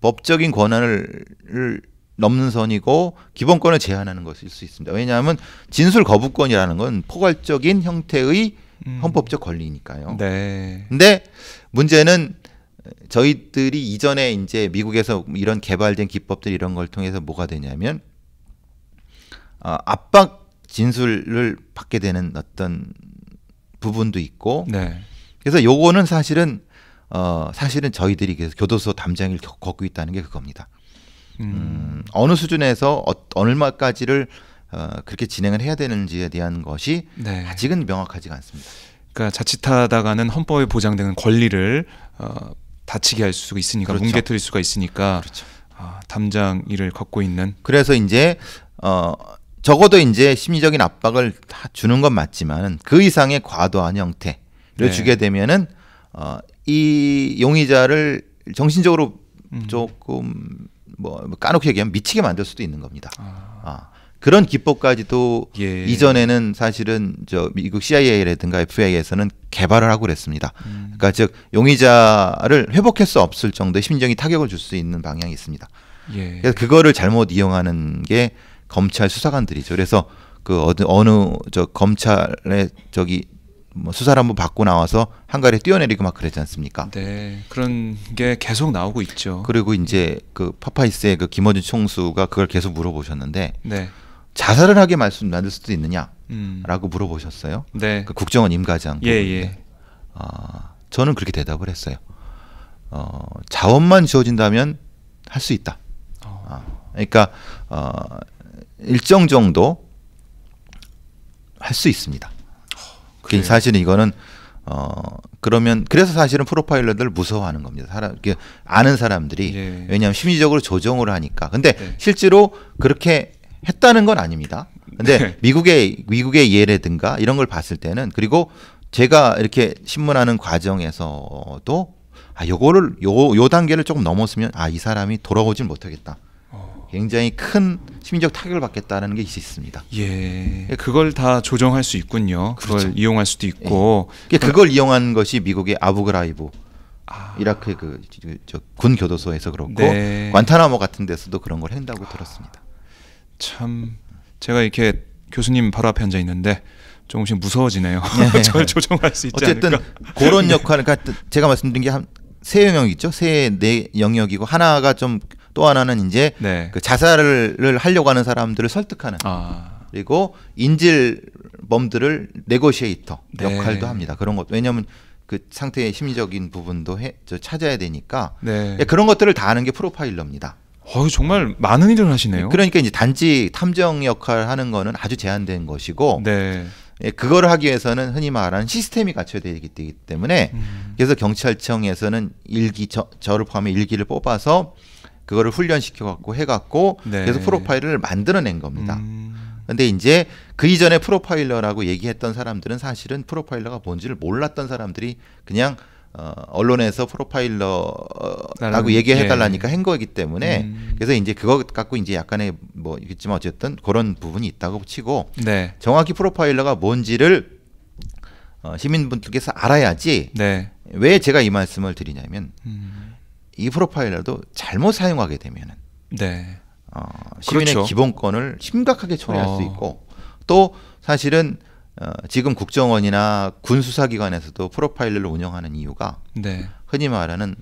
법적인 권한을 넘는 선이고 기본권을 제한하는 것일 수 있습니다. 왜냐하면 진술 거부권이라는 건 포괄적인 형태의 헌법적 권리니까요. 근데 문제는 저희들이 이전에 이제 미국에서 이런 개발된 기법들 이런 걸 통해서 뭐가 되냐면 압박 진술을 받게 되는 어떤 부분도 있고 네. 그래서 요거는 사실은 저희들이 그래서 교도소 담장을 걷고 있다는 게 그겁니다. 어느 수준에서 얼마까지를 그렇게 진행을 해야 되는지에 대한 것이 네. 아직은 명확하지가 않습니다. 그러니까 자칫하다가는 헌법에 보장되는 권리를 다치게 할 수가 있으니까 그렇죠. 뭉개뜨릴 수가 있으니까 그렇죠. 담장 일을 걷고 있는. 그래서 이제 적어도 이제 심리적인 압박을 다 주는 건 맞지만 그 이상의 과도한 형태를 네. 주게 되면은 이 용의자를 정신적으로 조금 뭐 까놓고 얘기하면 미치게 만들 수도 있는 겁니다. 그런 기법까지도 예. 이전에는 사실은 미국 CIA라든가 FBI에서는 개발을 하고 그랬습니다. 그러니까 즉 용의자를 회복할 수 없을 정도의 심리적인 타격을 줄 수 있는 방향이 있습니다. 예. 그래서 그거를 잘못 이용하는 게 검찰 수사관들이죠. 그래서 그 어느 검찰의 뭐 수사를 한번 받고 나와서 한가리에 뛰어내리고 막 그러지 않습니까? 네, 그런 게 계속 나오고 있죠. 그리고 이제 그 파파이스의 그 김어준 총수가 그걸 계속 물어보셨는데 네. 자살을 하게 만들 수도 있느냐라고 물어보셨어요. 네. 그 국정원 임과장. 예. 저는 그렇게 대답을 했어요. 자원만 주어진다면 할 수 있다. 그러니까 일정 정도 할 수 있습니다. 그래요? 사실은 이거는 그러면 그래서 사실은 프로파일러들을 무서워하는 겁니다. 아는 사람들이 예. 왜냐하면 심리적으로 조정을 하니까. 근데 네. 실제로 그렇게 했다는 건 아닙니다. 근데 네. 미국의 예라든가 이런 걸 봤을 때는 그리고 제가 이렇게 신문하는 과정에서도 요거를 요 단계를 조금 넘었으면 이 사람이 돌아오질 못하겠다. 굉장히 큰 심리적 타격을 받겠다는 게 있습니다. 예, 그걸 다 조정할 수 있군요. 그걸 그렇죠. 이용할 수도 있고. 예. 그걸 이용한 것이 미국의 아부그라이브, 이라크의 군 교도소에서 그렇고 네. 관타나모 같은 데서도 그런 걸 한다고 들었습니다. 참 제가 이렇게 교수님 바로 앞에 앉아 있는데 조금씩 무서워지네요. 네. 저를 조정할 수 있지 어쨌든 않을까? 그런 역할을 제가 말씀드린 게 한 세 영역이 있죠. 네 영역이고 하나가 좀 또 하나는 이제 네. 그 자살을 하려고 하는 사람들을 설득하는 그리고 인질범들을 네고시에이터 네. 역할도 합니다. 그런 것 왜냐하면 그 상태의 심리적인 부분도 찾아야 되니까 네. 그런 것들을 다 하는 게 프로파일러입니다. 정말 많은 일을 하시네요. 그러니까 이제 단지 탐정 역할을 하는 거는 아주 제한된 것이고 네. 그거를 하기 위해서는 흔히 말하는 시스템이 갖춰야 되기 때문에 그래서 경찰청에서는 저를 포함해 일기를 뽑아서 그거를 훈련시켜 갖고 해갖고 네. 그래서 프로파일을 만들어낸 겁니다. 근데 이제 그 이전에 프로파일러라고 얘기했던 사람들은 사실은 프로파일러가 뭔지를 몰랐던 사람들이 그냥 언론에서 프로파일러라고 얘기해달라니까 한 거이기 때문에 그래서 이제 그거 갖고 이제 약간의 뭐 있겠지만 어쨌든 그런 부분이 있다고 치고 네. 정확히 프로파일러가 뭔지를 시민분들께서 알아야지. 네. 왜 제가 이 말씀을 드리냐면 이 프로파일러도 잘못 사용하게 되면은 네. 시민의 그렇죠. 기본권을 심각하게 초래할 수 있고 또 사실은 지금 국정원이나 군 수사기관에서도 프로파일러를 운영하는 이유가 네. 흔히 말하는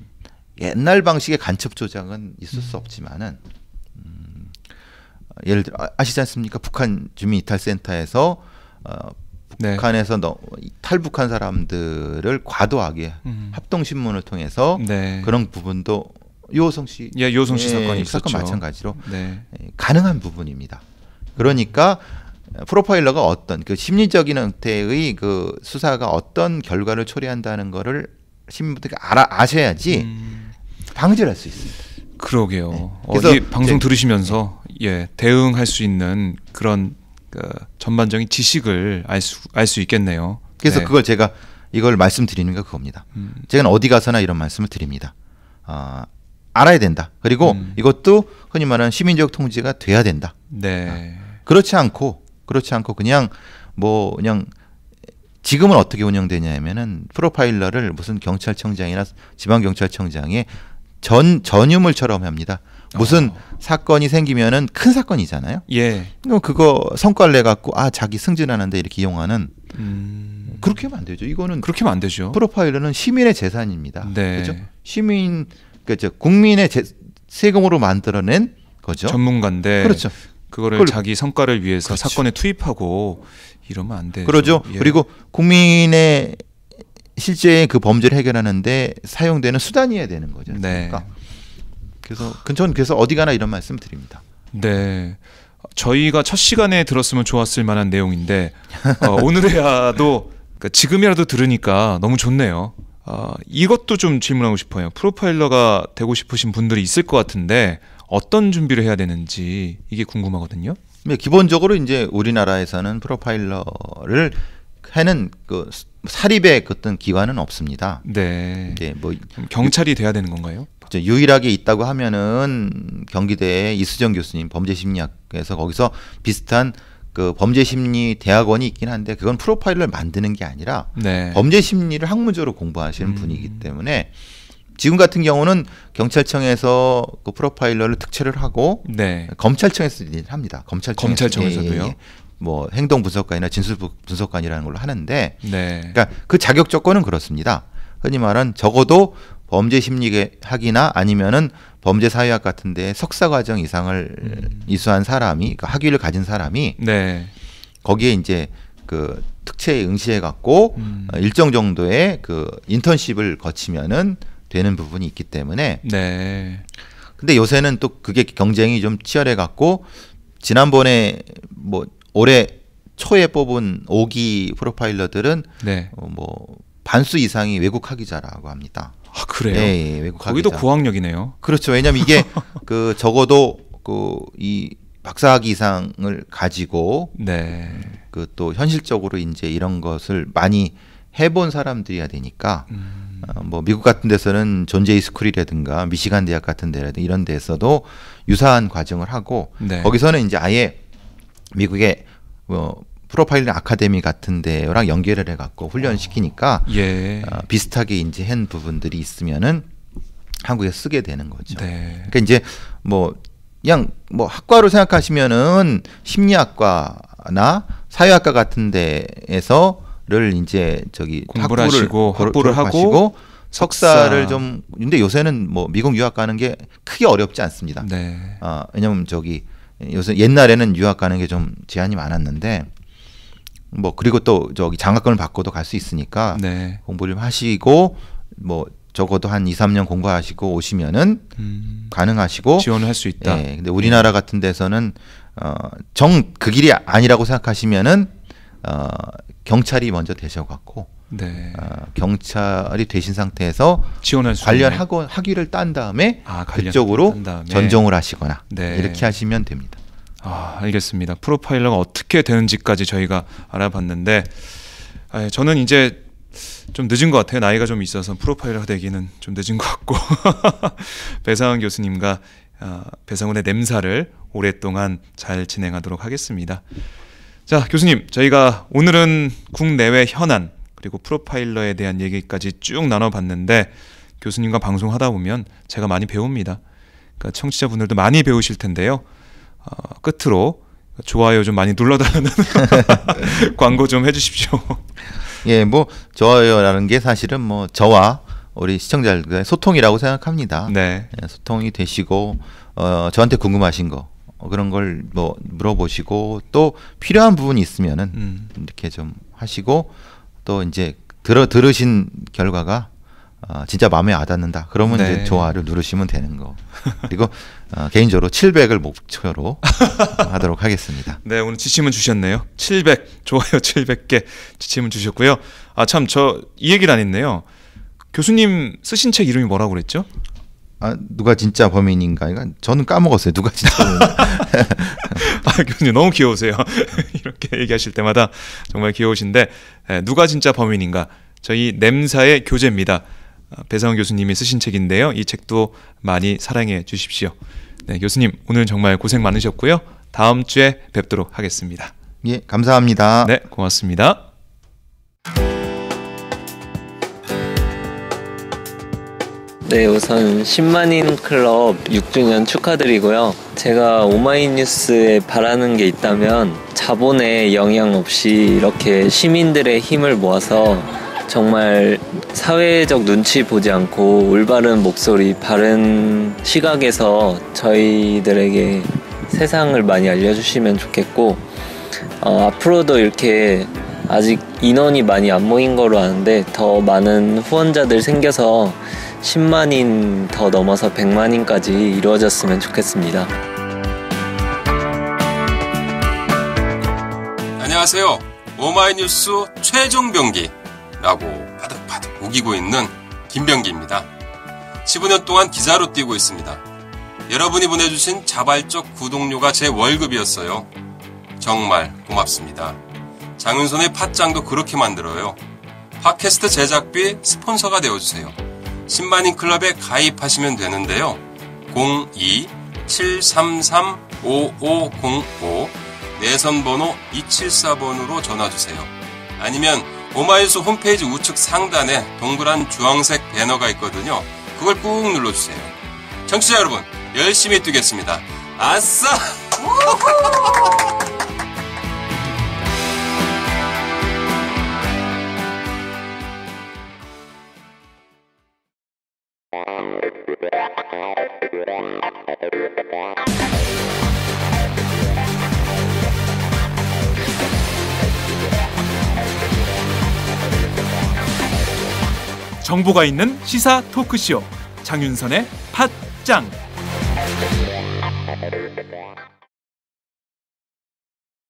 옛날 방식의 간첩 조작은 있을 수 없지만은 예를 들어 아시지 않습니까? 북한 주민이탈센터에서 북한에서 탈북한 사람들을 과도하게 합동신문을 통해서 네. 그런 부분도 유호성 씨, 유호성 씨 사건이 사건 있었죠. 마찬가지로 네. 가능한 부분입니다. 그러니까 프로파일러가 어떤 그 심리적인 형태의 그 수사가 어떤 결과를 초래한다는 거를 시민분들이 아셔야지 방지를 할 수 있습니다. 그러게요. 그래서 이 방송 들으시면서 대응할 수 있는 그런 전반적인 지식을 알 수 있겠네요. 그래서 네. 그걸 제가 이걸 말씀드리는 게 그겁니다. 제가 어디 가서나 이런 말씀을 드립니다. 알아야 된다. 그리고 이것도 흔히 말하는 시민적 통제가 돼야 된다. 네. 그렇지 않고 그냥 지금은 어떻게 운영되냐면은 프로파일러를 무슨 경찰청장이나 지방경찰청장의 전유물처럼 합니다. 무슨 사건이 생기면은 큰 사건이잖아요. 예. 그거 성과를 내 갖고 자기 승진하는데 이렇게 이용하는 그렇게 하면 안 되죠. 이거는 그렇게 하면 안 되죠. 프로파일러는 시민의 재산입니다. 네. 그렇죠? 국민의 세금으로 만들어낸 거죠. 전문가인데 그렇죠. 그거를 자기 성과를 위해서 그렇죠. 사건에 투입하고 이러면 안 되죠. 그러죠. 예. 그리고 국민의 실제 그 범죄를 해결하는데 사용되는 수단이어야 되는 거죠. 네. 저는 그래서 어디 가나 이런 말씀 드립니다. 네. 저희가 첫 시간에 들었으면 좋았을 만한 내용인데 오늘에야도 그러니까 지금이라도 들으니까 너무 좋네요. 이것도 좀 질문하고 싶어요. 프로파일러가 되고 싶으신 분들이 있을 것 같은데 어떤 준비를 해야 되는지 이게 궁금하거든요. 네, 기본적으로 이제 우리나라에서는 프로파일러를 하는 그 사립의 어떤 기관은 없습니다. 네. 이제 뭐 경찰이 돼야 되는 건가요? 유일하게 있다고 하면은 경기대 이수정 교수님 범죄심리학에서 거기서 비슷한 그 범죄심리 대학원이 있긴 한데 그건 프로파일러를 만드는 게 아니라 네. 범죄심리를 학문적으로 공부하시는 분이기 때문에 지금 같은 경우는 경찰청에서 그 프로파일러를 특채를 하고 네. 검찰청에서 일을 합니다. 검찰청에서도요? 뭐 행동 분석관이나 진술 분석관이라는 걸로 하는데 네. 그러니까 그 자격 조건은 그렇습니다. 흔히 말하는 적어도 범죄 심리학이나 아니면은 범죄 사회학 같은 데 석사 과정 이상을 이수한 사람이 그러니까 학위를 가진 사람이 네. 거기에 이제 그 특채에 응시해 갖고 일정 정도의 그 인턴십을 거치면은 되는 부분이 있기 때문에 네. 근데 요새는 또 그게 경쟁이 좀 치열해 갖고 지난번에 뭐 올해 초에 뽑은 5기 프로파일러들은 네. 뭐 반수 이상이 외국 학위자라고 합니다. 아 그래요? 네, 외국 거기도 학위자. 고학력이네요. 그렇죠. 왜냐하면 이게 그 적어도 그 이 박사학위 이상을 가지고 네. 그 또 현실적으로 이제 이런 것을 많이 해본 사람들이야 되니까 뭐 미국 같은 데서는 존 제이 스쿨이라든가 미시간 대학 같은 데라든가 이런 데서도 유사한 과정을 하고 네. 거기서는 이제 아예 미국의 뭐 프로파일링 아카데미 같은 데랑 연결을 해갖고 훈련시키니까 예. 비슷하게 이제 한 부분들이 있으면은 한국에 쓰게 되는 거죠. 네. 그러니까 이제 뭐 그냥 뭐 학과로 생각하시면은 심리학과나 사회학과 같은 데에서를 이제 저기 공부를 하시고 학부를 하고 석사를 좀 근데 요새는 뭐 미국 유학 가는 게 크게 어렵지 않습니다. 네. 왜냐면 저기 요새 옛날에는 유학 가는 게 좀 제한이 많았는데 뭐 그리고 또 저기 장학금을 받고도 갈 수 있으니까 네. 공부를 좀 하시고 뭐 적어도 한 2, 3년 공부하시고 오시면은 가능하시고 지원을 할 수 있다. 네, 근데 우리나라 같은 데서는 그 길이 아니라고 생각하시면은 경찰이 먼저 되셔갖고 네. 경찰이 되신 상태에서 지원할 수 관련 학위를 딴 다음에 그쪽으로 전종을 하시거나 네. 이렇게 하시면 됩니다. 알겠습니다. 프로파일러가 어떻게 되는지까지 저희가 알아봤는데 저는 이제 좀 늦은 것 같아요. 나이가 좀 있어서 프로파일러가 되기는 좀 늦은 것 같고 배상훈 교수님과 배상훈의 냄사를 오랫동안 잘 진행하도록 하겠습니다. 자, 교수님, 저희가 오늘은 국내외 현안 그리고 프로파일러에 대한 얘기까지 쭉 나눠봤는데 교수님과 방송하다 보면 제가 많이 배웁니다. 그러니까 청취자분들도 많이 배우실 텐데요. 끝으로 좋아요 좀 많이 눌러달라는 광고 좀 해주십시오. 예, 뭐 좋아요라는 게 사실은 뭐 저와 우리 시청자들과의 소통이라고 생각합니다. 네. 예, 소통이 되시고 저한테 궁금하신 거 그런 걸 뭐 물어보시고 또 필요한 부분이 있으면은 이렇게 좀 하시고 또 이제 들으신 결과가 진짜 마음에 와닿는다. 그러면 네. 이제 좋아요를 누르시면 되는 거. 그리고 개인적으로 700을 목표로 하도록 하겠습니다. 네, 오늘 지침은 주셨네요. 700 좋아요 700개 지침은 주셨고요. 참 저 이 얘기를 안 했네요. 교수님 쓰신 책 이름이 뭐라고 그랬죠? 누가 진짜 범인인가? 이건 저는 까먹었어요. 누가 진짜 범인인가? 교수님 너무 귀여우세요. 이렇게 얘기하실 때마다 정말 귀여우신데 누가 진짜 범인인가? 저희 냄사의 교재입니다. 배상훈 교수님이 쓰신 책인데요. 이 책도 많이 사랑해 주십시오. 네, 교수님 오늘 정말 고생 많으셨고요. 다음 주에 뵙도록 하겠습니다. 예, 감사합니다. 네, 고맙습니다. 네, 우선 10만인 클럽 6주년 축하드리고요. 제가 오마이뉴스에 바라는 게 있다면 자본의 영향 없이 이렇게 시민들의 힘을 모아서 정말 사회적 눈치 보지 않고 올바른 목소리, 바른 시각에서 저희들에게 세상을 많이 알려주시면 좋겠고 앞으로도 이렇게 아직 인원이 많이 안 모인 거로 아는데 더 많은 후원자들 생겨서 10만인 더 넘어서 100만인까지 이루어졌으면 좋겠습니다. 안녕하세요. 오마이뉴스 최종 병기라고 바득바득 우기고 있는 김병기입니다. 15년 동안 기자로 뛰고 있습니다. 여러분이 보내주신 자발적 구독료가 제 월급이었어요. 정말 고맙습니다. 장윤선의 팟짱도 그렇게 만들어요. 팟캐스트 제작비 스폰서가 되어주세요. 10만인 클럽에 가입하시면 되는데요. 02-733-5505 내선번호 274번으로 전화주세요. 아니면 오마이뉴스 홈페이지 우측 상단에 동그란 주황색 배너가 있거든요. 그걸 꾹 눌러주세요. 청취자 여러분, 열심히 뛰겠습니다. 아싸! 정보가 있는 시사 토크쇼 장윤선의 팟짱.